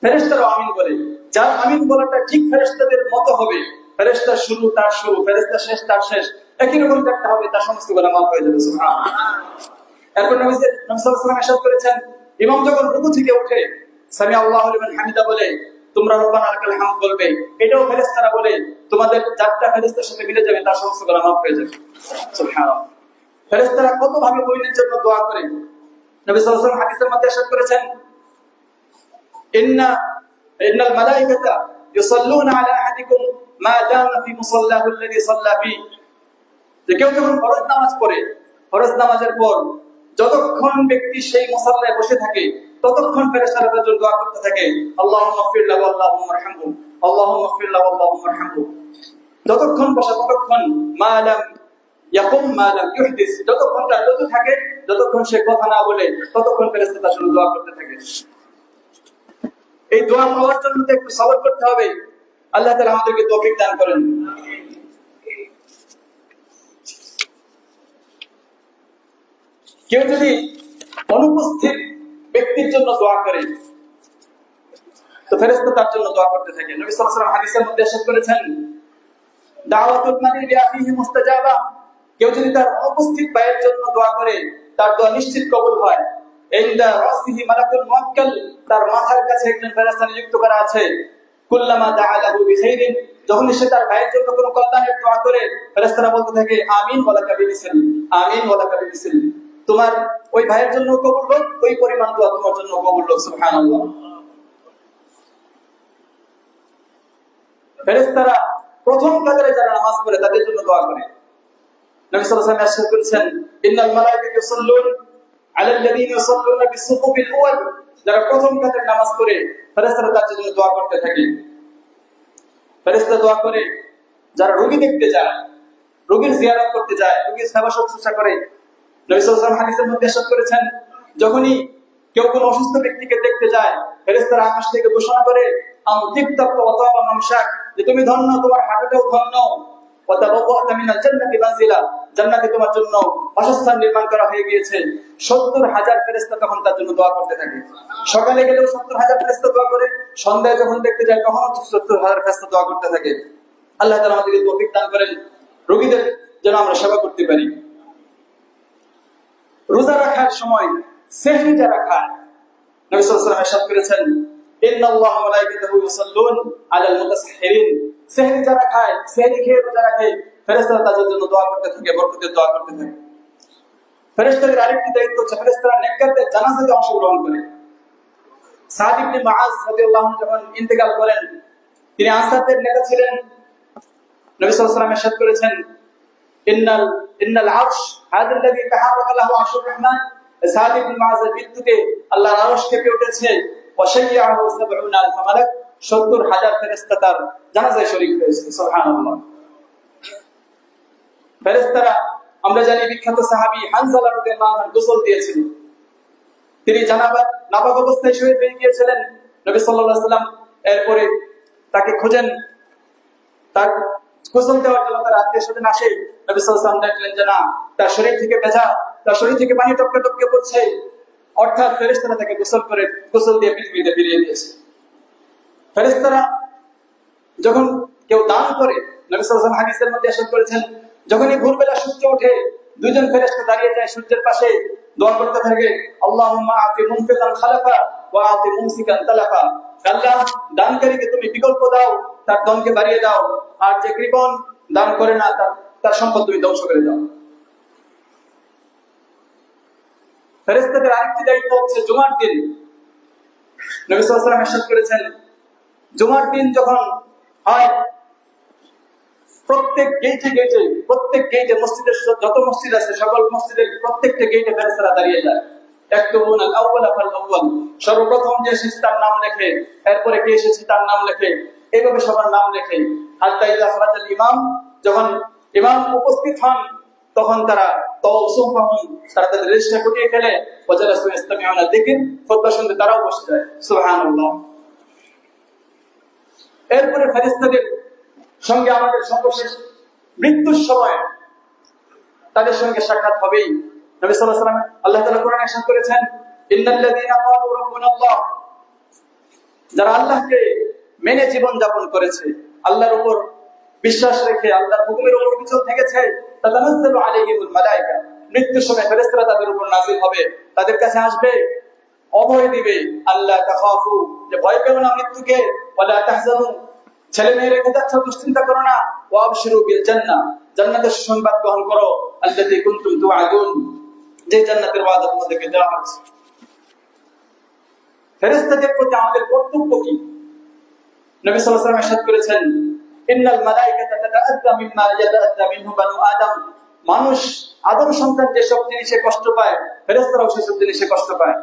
ফেরেশতারাও আমিন বলে। যার আমিন বলাটা ঠিক ফেরেশতাদের মতো হবে, ফেরেশতার শুরু তার শুরু, ফেরেশতার শেষ তার শেষ, একই রকম একটা হবে, তার সমস্ত গুনাহ মাফ হয়ে যাবে। সুবহানাল্লাহ। এরপর নবী সাল্লাল্লাহু আলাইহি ওয়াসাল্লাম ইরশাদ করেছেন, ইমাম যখন রুকু থেকে ওঠে সামি আল্লাহু লিমান হামিদা বলে তোমরা রব্বানা লাকাল হামদ বলবে। এটাও ফেরেশতারা বলে, তোমাদের যারটা ফেরেশতার সাথে মিলে যাবে তার সমস্ত গুনাহ মাফ হয়ে যাবে। সুবহানাল্লাহ। ফেরেশতারা কত ভাবে মুমিনের জন্য দোয়া করে। নবী সাল্লাল্লাহু আলাইহি ওয়াসাল্লাম হাদিসের মধ্যে ইরশাদ করেছেন, ইন্নাল মালায়েকাতা ইউসাল্লুনা আলা আহাদিকুম মা দামা ফি মুসাল্লাহু আল্লাযী সাল্লা ফি, যে কেউ যখন ফরজ নামাজ পড়ে, ফরজ নামাজের পর যতক্ষণ ব্যক্তি সেই মুসাল্লায় বসে থাকে ততক্ষণ ফেরেশতারা তার জন্য দোয়া করতে থাকে, আল্লাহুম্মা গফির লাহু আল্লাহুম্মা আরহামহু, আল্লাহুম্মা গফির লাহু আল্লাহুম্মা আরহামহু। যতক্ষণ বসা ততক্ষণ মা লাম ইয়াকুম মা লাম ইউহদিস, যতক্ষণ তার যত থাকে, যতক্ষণ সে কথা না বলে ততক্ষণ ফেরেশতা তার জন্য দোয়া করতে থাকে। এই দোয়া পাওয়ার জন্য তো একটু সবর করতে হবে। আল্লাহ তাআলা আমাদেরকে তৌফিক দান করেন। কেউ যদি অনুপস্থিত ব্যক্তির জন্য দোয়া করে তো ফেরেশতা তার জন্য দোয়া করতে থাকে। নবী সাল্লাল্লাহু আলাইহি ওয়াসাল্লাম হাদিসের মধ্যে ইরশাদ করেছেন, দাওয়াতুল মারি লিআখিহি মুস্তাজাবা, কেউ যদি তার অনুপস্থিত ভাইয়ের জন্য দোয়া করে তার দোয়া নিশ্চিত কবুল হয়। ইনদা রাসিহি মালাকুল মুওয়াক্কাল, তার মাথার কাছে একজন ফেরেশতা নিযুক্ত করা আছে। কুল্লামা দাআলাহু বিখাইরিন, যখন সে তার ভাইয়ের জন্য কোনো কল্যাণের দোয়া করে ফেরেশতারা বলতে থাকে, আমিন ওয়া লাকা বিমিসল, আমিন ওয়া লাকা বিমিসল, তোমার ওই ভাইয়ের জন্য কবুল হোক, ওই পরিমাণ দোয়া তোমার জন্য কবুল হোক। সুবহানাল্লাহ। ফেরেশতারা প্রথম কাতারে যারা নামাজ পড়ে তাদের জন্য দোয়া করে। নবী সাল্লাল্লাহু আলাইহি ওয়াসাল্লাম ইরশাদ করেছেন, ইন্নাল মালায়েকাতা ইউসাল্লুন আলাল্লাযীনা ইউসাল্লুনা বিস-সুফুফিল আউয়াল, যারা প্রথম কাতারে নামাজ পড়ে ফেরেশতারা তাদের জন্য দোয়া করতে থাকে। ফেরেশতা দোয়া করে যারা রোগী দেখতে যায়, রোগীর জিয়ারত করতে যায়, রোগীর সেবা শুশ্রূষা করে। নবী সাল্লাল্লাহু আলাইহি ওয়াসাল্লাম হাদিসের মধ্যে ইরশাদ করেছেন, যখনই কেউ কোনো অসুস্থ ব্যক্তিকে দেখতে যায় ফেরেশতারা আকাশ থেকে ঘোষণা করে, আমতিক্তাত ওয়া তাবা মামশাক, যে তুমি ধন্য, তোমার হাঁটুটাও ধন্য, ওয়া তাবাওয়াতা মিনাল জান্নাতি মানজিলা, জান্নাতে তোমার জন্য বাসস্থান নির্মাণ করা হয়ে গিয়েছে। ৭০,০০০ ফেরেশতা তখন তার জন্য দোয়া করতে থাকে। সকালে গেলেও ৭০,০০০ ফেরেশতা দোয়া করে, সন্ধ্যায় যখন দেখতে যায় তখন ৭০,০০০ ফেরেশতা দোয়া করতে থাকে। আল্লাহ তাআলা আমাদেরকে তৌফিক দান করেন রোগীদের যেন আমরা সেবা করতে পারি। রোজা রাখার সময় সেহরি যারা খায়, নবী সাল্লাল্লাহু আলাইহি ওয়াসাল্লাম ইরশাদ করেছেন, ইন্নাল্লাহা ওয়া মালায়েকাতাহু ইউসাল্লুন আলাল মুতাসাহহিরিন, সেহরি যারা খায়, সেহরি খেয়ে রোজা রাখে, ফেরেশতারা তাদের জন্য দোয়া করতে থাকে, বরকতের দোয়া করতে থাকে। ফেরেশতাদের আরেকটি দায়িত্ব হচ্ছে ফেরেশতারা নেককারদের জানাজাতে অংশগ্রহণ করে। সাদ ইবনে মুআজ রাদিয়াল্লাহু আনহু যখন ইন্তেকাল করেন, তিনি আনসারদের নেতা ছিলেন। নবী সাল্লাল্লাহু আলাইহি ওয়াসাল্লাম ইরশাদ করেছেন, ইন্নাল আরশ হাযাল্লাযী তাহারাকা লাহু আরশুর রহমান, সাদ ইবনে মুআজের মৃত্যুতে আল্লাহর আরশ কেঁপে উঠেছে। ওয়া শাইয়াহু ৭০,০০০ মালাক, ৭০,০০০ ফেরেশতা তার জানাজায় শরীক হয়েছে। সুবহানাল্লাহ। ফেরেশতারা, আমরা জানি বিখ্যাত সাহাবী হানজালা রাদিয়াল্লাহু আনহু গোসল দিয়েছিলেন। তিনি নাপাক অবস্থায় শহীদ হয়ে গিয়েছিলেন। নবী সাল্লাল্লাহু আলাইহি ওয়াসাল্লাম এরপরে তাকে খোঁজেন, তার গোসল দেওয়ার জন্য তার আত্মীয়স্বজন আসে। নবী সাল্লাল্লাহু আলাইহি ওয়াসাল্লাম দেখলেন যে না, তার শরীর থেকে ভেজা, তার শরীর থেকে পানি টপকে পড়ছে, অর্থাৎ ফেরেশতারা তাকে গোসল দিয়ে পৃথিবীতে ফিরিয়ে দিয়েছে। ফেরেশতারা যখন কেউ দান করে, নবী সাল্লাল্লাহু আলাইহি ওয়াসাল্লাম হাদিসের মধ্যে ইরশাদ করেছেন, যখনই ভোরবেলা সূর্য ওঠে দুইজন ফেরেশতা দাঁড়িয়ে যায় সূর্যের পাশে, দোয়া করতে থাকে, আল্লাহুম্মা আতি মুনফিকান খালাফা ওয়া আতি মুমসিকান তালাফা। আল্লাহ, দানকারীকে তুমি বিকল্প দাও, তার ধনকে বাড়িয়ে দাও, আর যে কৃপণ দান করে না তার সম্পদ তুমি ধ্বংস করে দাও। ফেরেশতাদের আরেকটি দায়িত্ব হচ্ছে জুমার দিন। নবী সাল্লাল্লাহু আলাইহি ওয়াসাল্লাম ইরশাদ করেছেন, জুমার দিন যখন হয় প্রত্যেক গেটে মসজিদের যত মসজিদ আছে সকল মসজিদের প্রত্যেকটা গেটে ফেরেশতারা দাঁড়িয়ে যায়। ইয়াকতুবুন আল আউয়ালা ফাল আউয়াল, সর্বপ্রথম যে এসেছে তার নাম লেখে, এরপরে কে এসেছে তার নাম লেখে, এইভাবে সবার নাম লেখে। হাত্তা ইযা খরাজাল ইমাম, যখন ইমাম উপস্থিত হন তখন তারা তাদের রেজিস্টার গুটিয়ে ফেলে, ওয়াজালাসু ইসতামিউনা যিকির, খুতবা শুনতে তারাও বসে যায়। সুবহানাল্লাহ। এরপরে ফেরেশতাদের সঙ্গে আমাদের সর্বশেষ মৃত্যুর সময় তাদের সঙ্গে সাক্ষাৎ হবেই। নবী সাল্লাল্লাহু আলাইহি ওয়াসাল্লাম, আল্লাহ তাআলা কোরআনে ইরশাদ করেছেন, ইন্নাল্লাযীনা ক্বালু রাব্বুনাল্লাহ, যারা আল্লাহকে মেনে জীবন যাপন করেছে, আল্লাহর উপর বিশ্বাস রেখে আল্লাহর হুকুমের উপর অবিচল থেকেছে, তাতানাজ্জালু আলাইহিমুল মালায়েকা, মৃত্যুর সময় ফেরেশতারা তাদের উপর নাযিল হবে, তাদের কাছে আসবে, অভয় দিবে, আল্লাহ তাখাফু, যে ভয় পেও না মৃত্যুকে, ওয়ালা তাহজানু, ছেলে মেয়ে রেখে যাচ্ছ দুশ্চিন্তা করো না, ওয়া আবশিরু বিল জান্নাহ, জান্নাতের সুসংবাদ গ্রহণ করো, আল্লাতী কুনতুম তুআদুন, যে জান্নাতের ওয়াদা তোমাদেরকে দেওয়া হয়েছে। ফেরেশতাদের প্রতি আমাদের কর্তব্য কি? নবী সাল্লাল্লাহু আলাইহি ওয়াসাল্লাম ইরশাদ করেছেন, ইন্নাল মালায়েকাতা তাতাআদ্দা মিম্মা ইয়াতাআদ্দা মিনহু বানু আদম, মানুষ আদম সন্তান যেসব জিনিসে কষ্ট পায় ফেরেশতারাও সেসব জিনিসে কষ্ট পায়।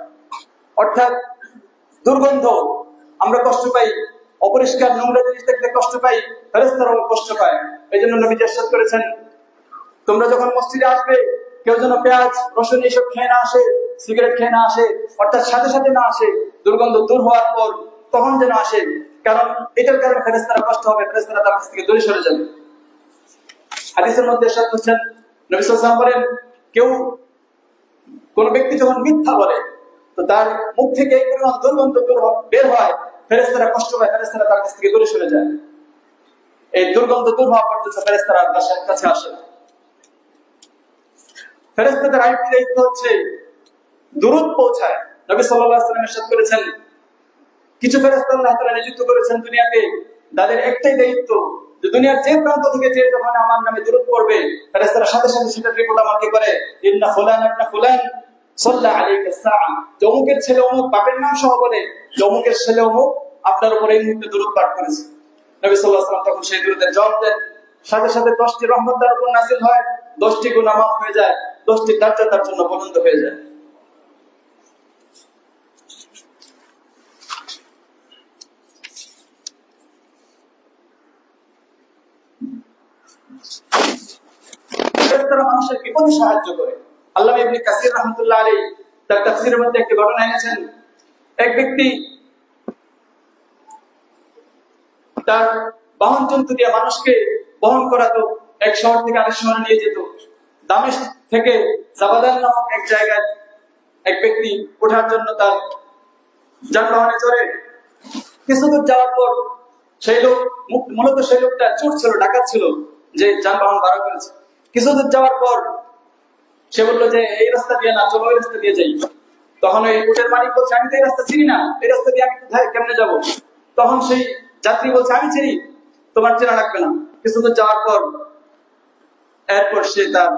অর্থাৎ দুর্গন্ধ আমরা কষ্ট পাই, অপরিষ্কার নোংরা জিনিস দেখতে কষ্ট পাই, ফেরেশতারাও কষ্ট পায়। এইজন্য নবী ইরশাদ করেছেন, তোমরা যখন মসজিদে আসবে কেউ যেন পেঁয়াজ রসুন এইসব খেয়ে না আসে, সিগারেট খেয়ে না আসে, অর্থাৎ সাথে সাথে না আসে, দুর্গন্ধ দূর হওয়ার পর তখন যেন আসে, কারণ এটার কারণে ফেরেশতারা কষ্ট হবে, ফেরেশতারা তার কাছ থেকে দূরে সরে যাবে। হাদিসের মধ্যে ইরশাদ করেছেন, নবী সাল্লাল্লাহু আলাইহি ওয়াসাল্লাম বলেন, কোন ব্যক্তি যখন মিথ্যা বলে তো তার মুখ থেকে এই পরিমাণ দুর্গন্ধ বের হয়, ফেরেশতারা কষ্ট পায়, ফেরেশতারা তার কাছ থেকে দূরে সরে যায়। এই দুর্গন্ধ দূর হওয়া পর্যন্ত ফেরেশতারা তার কাছে আসে না। ফেরেশতাদের আরেকটি দায়িত্ব হচ্ছে দুরূদ পৌঁছায়। নবী সাল্লাল্লাহু আলাইহি ওয়াসাল্লাম ইরশাদ করেছেন, কিছু ফেরেশতা আল্লাহ তাআলা নিযুক্ত করেছেন দুনিয়াতে, তাদের একটাই দায়িত্ব যে দুনিয়ার যে প্রান্ত থেকে যে যখন আমার নামে দুরূদ পড়বে ফেরেশতারা সাথে সাথে সেটা রিপোর্ট আমাকে করে, ইন্না ফুলান ইবনে ফুলান সাল্লা আলাইকা সাআ, অমুকের ছেলে অমুক, বাপের নাম সহ বলে অমুকের ছেলে অমুক আপনার উপর এই মুহূর্তে দুরূদ পাঠ করেছে। নবী সাল্লাল্লাহু আলাইহি ওয়াসাল্লাম তখন সেই দুরূদের জবাব দেন, সাথে সাথে 10টি রহমত তার উপর নাযিল হয়, 10টি গুনাহ মাফ হয়ে যায়, 10টি দরজা তার জন্য বুলন্দ হয়ে যায়। ফেরেশতারা মানুষের বিপদে সাহায্য করে। আল্লামা ইবনে কাসির রাহমাতুল্লাহ আলাইহি তার তাফসীরের মধ্যে একটি ঘটনা এনেছেন, এক ব্যক্তি তার বাহন জন্তু দিয়ে মানুষকে বহন করাতো, এক শহর থেকে আরেক শহরে নিয়ে যেত। দামেস্ক থেকে জাবাদান নামক এক জায়গায় এক ব্যক্তি ওঠার জন্য তার যানবাহনে চড়ে কিছু দূর যাওয়ার পর সেই লোক, মূলত সেই লোকটা চোর ছিল, ডাকাত ছিল, যে যানবাহন ভাড়া করেছে। কিছু দূর যাওয়ার পর সে বললো যে এই রাস্তা দিয়ে না, চলো ওই রাস্তা দিয়ে যাই। তখন ওই উটের মালিক বলছে, আমি তো এই রাস্তা চিনি না, এই রাস্তা দিয়ে আমি কোথায় কেমনে যাবো? তখন সেই যাত্রী বলছে, আমি চিনি, তোমার চেনা লাগবে না। কিছু দূর যাওয়ার পর এরপর সে তার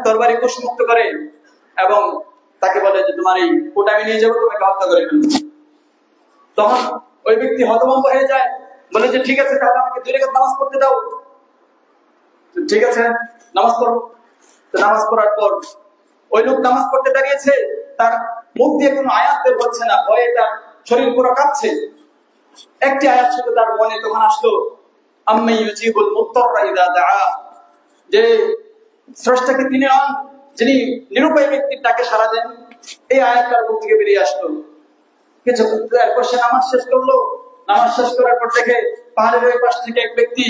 তরবারি কোষমুক্ত করে এবং তাকে বলে যে তোমার এই উট আমি নিয়ে যাবো, তোমাকে হত্যা করে ফেলবো। তখন ওই ব্যক্তি হতভম্ব হয়ে যায়, বলে যে ঠিক আছে, তাহলে আমাকে 2 রাকাত নামাজ পড়তে দাও। ঠিক আছে, নামাজ পড়ো। নামাজ পড়ার পর ওই লোক নামাজ পড়তে দাঁড়িয়েছে, তার মুখ দিয়ে কোনো আয়াত বের হচ্ছে না, ভয়ে তার শরীর পুরো কাঁপছে। একটি আয়াত শুধু তার মনে তখন আসলো, আম্মাই ইউজিবুল মুত্তাররা ইযা দাআ, যে স্রষ্টাকে তিনি হন যিনি নিরুপায় ব্যক্তির ডাকে সাড়া দেন। এই আয়াতটার মুখ থেকে বেরিয়ে আসলো। কিছুক্ষণ এরপর সে নামাজ শেষ করলো। নামাজ শেষ করার পর দেখে পাহাড়ের ওই পাশ থেকে এক ব্যক্তি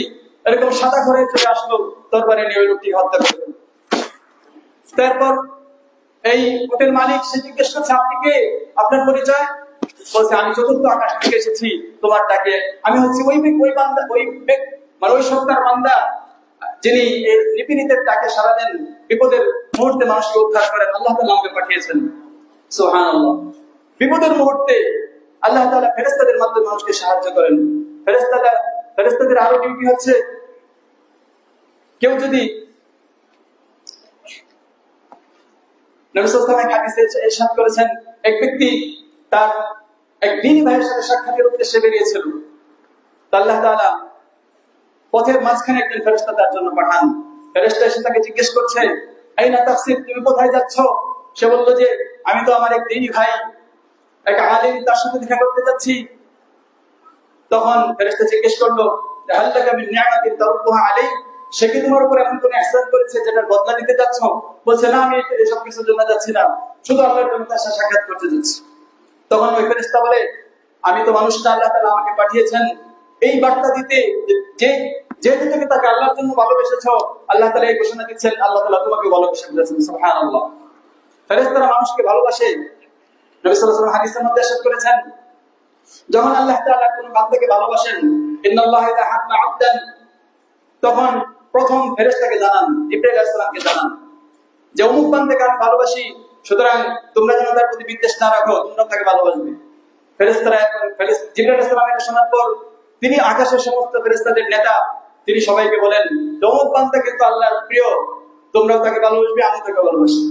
এরকম সাদা ঘরে চলে আসলো, তরবারি নিয়ে ওই লোকটিকে হত্যা করে দিল। তারপর এই হোটেল মালিক সে জিজ্ঞেস করছে, আপনি কে, আপনার পরিচয়? বলছে আমি চতুর্থ আকাশ থেকে এসেছি তোমার ডাকে। আমি হচ্ছি ওই বান্দা, মানে ওই সত্তার বান্দা যিনি এই নিপীড়িতের ডাকে সাড়া দেন, বিপদের মুহূর্তে মানুষকে উদ্ধার করেন। আল্লাহ তাআলা আমাকে পাঠিয়েছেন। সুবহানাল্লাহ। বিপদের মুহূর্তে আল্লাহ তাআলা ফেরেশতাদের মাধ্যমে মানুষকে সাহায্য করেন। ফেরেশতাদের আরো ডিউটি হচ্ছে, কেউ যদি নবী সাল্লাল্লাহু আলাইহি ওয়াসাল্লাম হাদিসে ইরশাদ করেছেন, এক ব্যক্তি তার এক দ্বীনি ভাইয়ের সাথে সাক্ষাতের উদ্দেশ্যে বেরিয়েছিল। আল্লাহ তাআলা পথের মাঝখানে একজন ফেরেশতা তার জন্য পাঠান। ফেরেশতা এসে তাকে জিজ্ঞেস করছে, আইনা তাফসির, তুমি কোথায় যাচ্ছ? সে বলল যে আমি তো আমার এক দ্বীনি ভাই, এক আলিম, তার সাথে দেখা করতে যাচ্ছি। তখন ফেরেশতা জিজ্ঞেস করলো, হাল লাকা মিন নি'মাতিন তারুদ্দুহা আলাইহি, সে কি তোমার উপর এমন কোন ইহসান করেছে যেটার বদলা দিতে যাচ্ছ? বলছে, না, আমি এসব কিছুর জন্য যাচ্ছি না, শুধু আল্লাহর জন্য তার সাথে সাক্ষাৎ করতে যাচ্ছি। তখন ওই ফেরেশতা বলে, আমি তো মানুষ না, আল্লাহ তাআলা আমাকে পাঠিয়েছেন এই বার্তা দিতে যে যেহেতু তুমি তাকে আল্লাহর জন্য ভালোবেসেছো, আল্লাহ তাআলা এই ঘোষণা দিচ্ছেন আল্লাহ তাআলা তোমাকে ভালোবেসে ফেলেছেন। সুবহানাল্লাহ। ফেরেশতারা মানুষকে ভালোবাসে। নবী সাল্লাল্লাহু আলাইহি ওয়াসাল্লাম হাদিসের মধ্যে ইরশাদ করেছেন, যখন আল্লাহ তাআলা কোন বান্দাকে ভালোবাসেন, ইন্নাল্লাহা ইযা হাব্বা 'আবদান, তখন প্রথম ফেরেশতাকে জানান, জিবরাইল আলাইহিস সালামকে জানান যে অমুক বান্দাকে আমি ভালোবাসি, সুতরাং তোমরা যেন তার প্রতি বিদ্বেষ না রাখো, তোমরা তাকে ভালোবাসবে। ফেরেশতারা জিবরাইল আলাইহিস সালাম এটা শোনার পর তিনি আকাশের সমস্ত ফেরেশতাদের নেতা, তিনি সবাইকে বলেন, অমুক বান্দা কিন্তু আল্লাহর প্রিয়, তোমরাও তাকে ভালোবাসবে, আমি তাকে ভালোবাসি।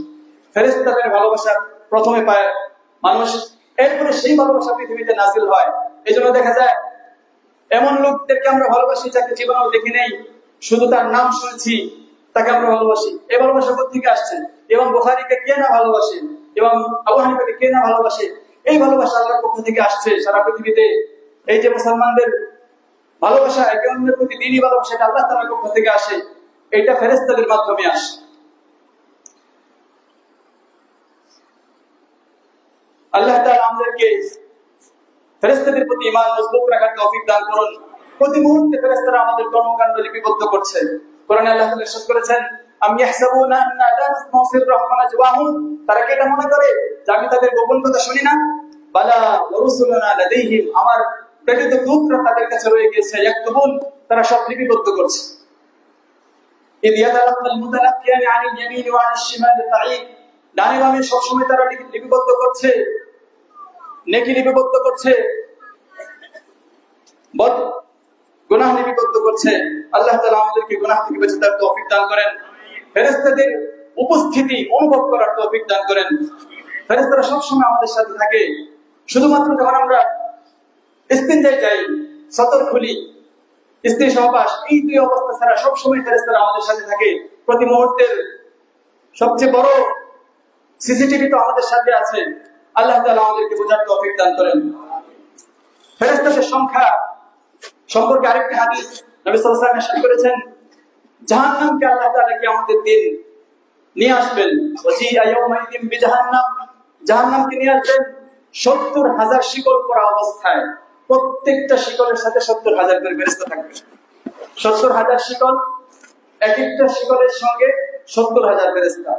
ফেরেশতাদের ভালোবাসা প্রথমে পায় মানুষ, এরপরে সেই ভালোবাসা পৃথিবীতে নাযিল হয়। এজন্য দেখা যায় এমন লোকদেরকে আমরা ভালোবাসি যাকে জীবনেও দেখি নেই, শুধু তার নাম শুনেছি, তাকে আমরা ভালোবাসি। এই ভালোবাসা কোথা থেকে আসছে? এবং বুখারীকে কে না ভালোবাসে, এবং আবু হানিফাকে কে না ভালোবাসে? এই ভালোবাসা আল্লাহর পক্ষ থেকে আসছে। সারা পৃথিবীতে এই যে মুসলমানদের ভালোবাসা, একে অন্যের প্রতি দ্বীনি ভালোবাসা, এটা আল্লাহ তাআলার পক্ষ থেকে আসে, এটা ফেরেশতাদের মাধ্যমে আসে। আল্লাহ তাআলা আমাদেরকে ফেরেশতাদের প্রতি ঈমান মজবুত রাখার তৌফিক দান করুন। প্রতি মুহূর্তে ফেরেশতারা আমাদের কর্মকাণ্ড লিপিবদ্ধ করছে। কোরআনে আল্লাহ তাআলা ইরশাদ করেছেন, আম ইয়াহসাবুনা আন্না লা নাসমাউ সিররাহুম ওয়া নাজওয়াহুম, তারা কি এটা মনে করে যে আমি তাদের গোপন কথা শুনি না? বালা ওয়া রুসুলুনা লাদাইহিম, আমার প্রেরিত দূতরা তাদের কাছে রয়ে গেছে, ইয়াকতুবুন, তারা সব লিপিবদ্ধ করছে। ইদ ইয়াতালাক্কাল মুতালাক্কিয়ানি আনিল ইয়ামিনি ওয়া আনিশ শিমালি কাঈদ, ডানে বামে সব সময় তারা লিপিবদ্ধ করছে, নেকি লিপিবদ্ধ করছে, গুনাহ লিপিবদ্ধ করছে। আল্লাহ তাআলা আমাদেরকে গুনাহ থেকে বেঁচে থাকার তৌফিক দান করেন। ফেরেশতাদের উপস্থিতি অনুভব করার তৌফিক দান করেন। ফেরেশতারা সব সময় আমাদের সাথে থাকে। শুধুমাত্র যখন আমরা ইস্তিনজায় যাই, সতর খুলি, স্ত্রী সহবাস, এই দুই অবস্থা ছাড়া সব সময় ফেরেশতারা আমাদের সাথে থাকে। প্রতি মুহূর্তের সবচেয়ে বড় সিসিটিভি তো আমাদের সাথে আছে। আল্লাহ তাআলা আমাদেরকে বোঝার তৌফিক দান করেন। ফেরেশতাদের সংখ্যা সম্পর্কে আরেকটি হাদিস নবী সাল্লাল্লাহু আলাইহি ওয়াসাল্লাম ইরশাদ করেছেন, জাহান্নামকে আল্লাহ তাআলা কিয়ামতের দিন নিয়ে আসবেন। ওয়াজিআ ইয়াউমাইদিন বিজাহান্নাম, জাহান্নামকে নিয়ে আসবেন ৭০,০০০ শিকল পরা অবস্থায়। প্রত্যেকটা শিকলের সাথে ৭০,০০০ করে ফেরেশতা থাকবে। ৭০,০০০ শিকল, এক একটা শিকলের সঙ্গে ৭০,০০০ ফেরেশতা।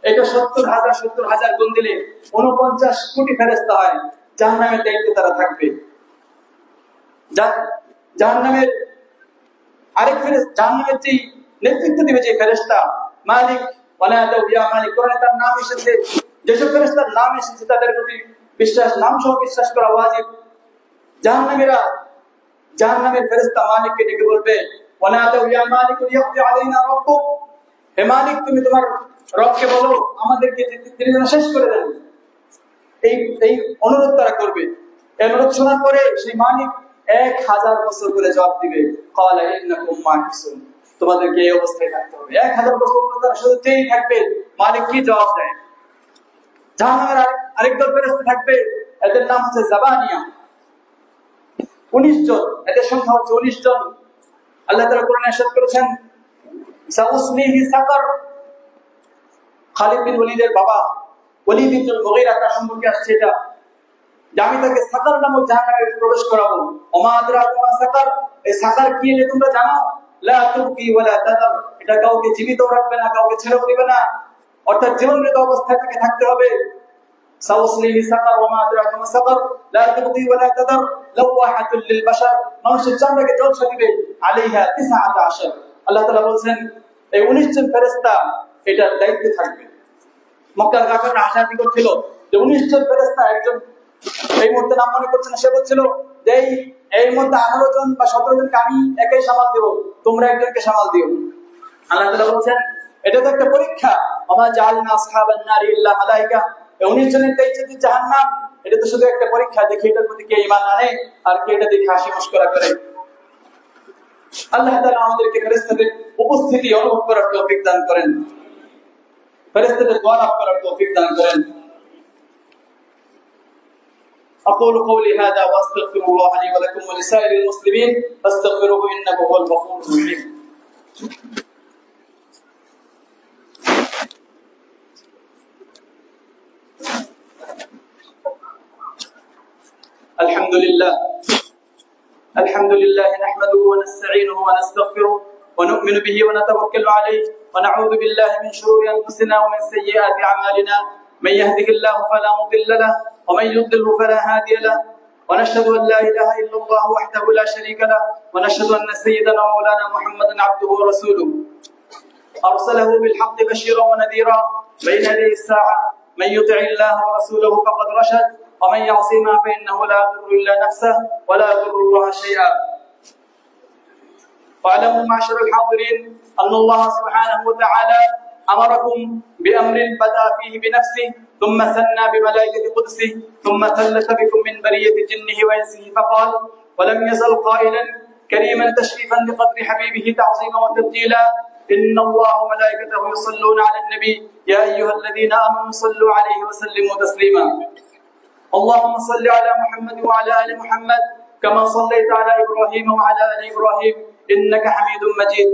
এটা ৭০,০০০ গুণ দিলে ৪৯ কোটি ফেরেশতা হয়। জাহান্নামের দায়িত্বে তারা থাকবে। জাহান্নামের আরেক ফেরেশতা, জাহান্নামের যে নেতৃত্ব দিবে যে ফেরেশতা, মালিক ওয়ালা ইয়া মালিক, কোরআনে তার নাম এসেছে। যেসব ফেরেশতার নাম এসেছে তাদের প্রতি বিশ্বাস, নাম সহ বিশ্বাস করা ওয়াজিব। জাহান্নামের ফেরেশতা মালিককে ডেকে বলবে, ওয়ালা ইয়া মালিক ইয়াকদি আলাইনা রাব্বুক, হে মালিক, তুমি তোমার রবকে বলো আমাদেরকে তিনি যেন শেষ করে দেন। এই অনুরোধ তারা করবে। এই অনুরোধ শোনার পরে সেই মালিক ১০০০ বছর করে জবাব দিবে, ক্বালা ইন্নাকুম মাকিসুন, তোমাদেরকে এই অবস্থায় থাকতে হবে। ১০০০ বছর পর্যন্ত তারা শুধু চেয়েই থাকবে মালিক কি জবাব দেয়। জাহান্নামের আরেক দল ফেরেশতা থাকবে, এদের নাম হচ্ছে জাবানিয়া, ১৯ জন, এদের সংখ্যা হচ্ছে ১৯ জন। আল্লাহ তাআলা কোরআনে ইরশাদ করেছেন, সাউসলিহি সাকার, খালিদ বিন ওলীদের বাবা ওলীদ ইবনুল মুগীরা তার সম্পর্কে আসছে এটা, যে আমি তাকে সাকার নামক জাহান্নামে প্রবেশ করাবো। ওমা আদরাকা মা সাকার, এই সাকার কি এটা তোমরা জানো? লা তুবকি ওয়ালা তাদার, এটা কাউকে জীবিত রাখবে না, কাউকে ছেড়েও দিবে না, অর্থাৎ জীবনমৃত অবস্থায় তাকে থাকতে হবে। সাউসলিহি সাকার ওয়া মা আদরাকা মা সাকার লা তুবদি ওয়া লা তাদার লাওয়াহাতুল লিল বাশার মানুষের চামড়াকে ঝলসে দিবে আলাইহা 19 আল্লাহ তাআলা বলেন এই 19 জন ফেরেশতা এটার দায়িত্বে থাকবে মক্কার কাফেররা হাসাহাসি করছিল যে 19 জন ফেরেশতা একজন এই মুহূর্তে নাম মনে করছে না সে বলছিল যে এর মধ্যে 18 জন বা 17 জনকে আমি একাই সামাল দেব তোমরা একজনকে সামাল দিও আল্লাহ তাআলা বলেন এটা তো একটা পরীক্ষা ওমা জাআলনা আসহাবান নারি ইল্লা মালাইকা 19 জনের দায়িত্ব যে জাহান্নাম এটা তো শুধু একটা পরীক্ষা দেখি এটার প্রতি কে ঈমান আনে আর কে এটা দেখে হাসি মশকরা করে আল্লাহ তাআলা আমাদেরকে ফেরেশতাদের উপস্থিতি অনুভব করার তৌফিক দান করেন ফেরেশতাদের দোয়া লাভ করার তৌফিক দান করেন أقول قولي هذا وأستغفر الله لي ولكم ولسائر المسلمين فاستغفروه إنه هو الغفور الرحيم الحمد لله نحمده ونستعينه ونستغفره ونؤمن به ونتوكل عليه ونعوذ بالله من شرور أنفسنا ومن سيئات أعمالنا من يهده الله فلا مضل له ومن يضلل فلا هادي له ونشهد أن لا إله إلا الله وحده لا شريك له ونشهد أن سيدنا ومولانا محمدا عبده ورسوله أرسله بالحق بشيرا ونذيرا بين يدي الساعة من يطع الله ورسوله فقد رشد ومن يعصيهما فإنه لا يضر إلا نفسه ولا يضر الله شيئا واعلموا معشر الحاضرين أن الله سبحانه وتعالى أمركم بأمر بدأ فيه بنفسه ثم ثنى بملائكة قدسه ثم ثلث بكم من برية جنه وإنسه فقال ولم يزل قائلا كريما تشريفا لقدر حبيبه تعظيما وتبجيلا إن الله وملائكته يصلون على النبي يا أيها الذين آمنوا صلوا عليه وسلموا تسليما اللهم صل على محمد وعلى آل محمد كما صليت على إبراهيم وعلى آل إبراهيم إنك حميد مجيد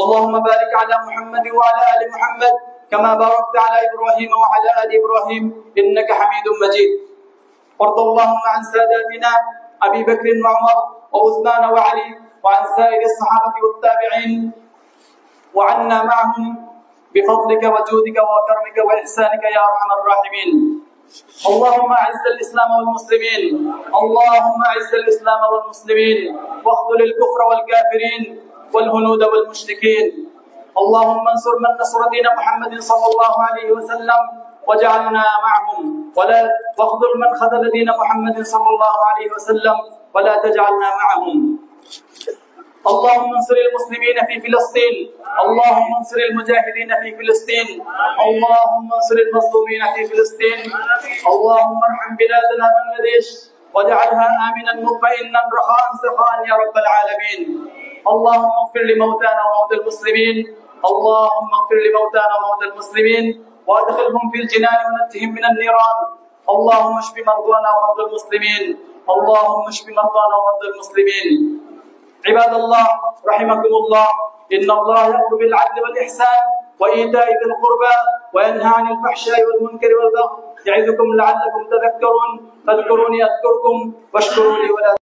اللهم بارك على محمد وعلى آل محمد كما باركت على إبراهيم وعلى آل إبراهيم إنك حميد مجيد وارض اللهم عن ساداتنا أبي بكر وعمر وعثمان وعلي وعن سائر الصحابة والتابعين وعنا معهم بفضلك وجودك وكرمك وإحسانك يا أرحم الراحمين اللهم أعز الإسلام والمسلمين اللهم أعز الإسلام والمسلمين واخذل الكفر والكافرين والهنود والمشركين اللهم انصر من نصر دين محمد صلى الله عليه وسلم وجعلنا معهم ولا واخذل من خذل دين محمد صلى الله عليه وسلم ولا تجعلنا معهم اللهم انصر المسلمين في فلسطين اللهم انصر المجاهدين في فلسطين اللهم انصر المظلومين في فلسطين اللهم ارحم بلادنا بنغلاديش واجعلها آمنا مطمئنا رخاء سخاء يا رب العالمين اللهم اغفر لموتانا وموتى المسلمين اللهم اغفر لموتانا وموتى المسلمين وادخلهم في الجنان ونجهم من النيران اللهم اشف مرضانا ومرضى المسلمين اللهم اشف مرضانا ومرضى المسلمين عباد الله رحمكم الله إن الله يأمر بالعدل والإحسان وإيتاء ذي القربى وينهى عن الفحشاء والمنكر والبغي يعظكم لعلكم تذكرون فاذكروني أذكركم واشكروا لي ولا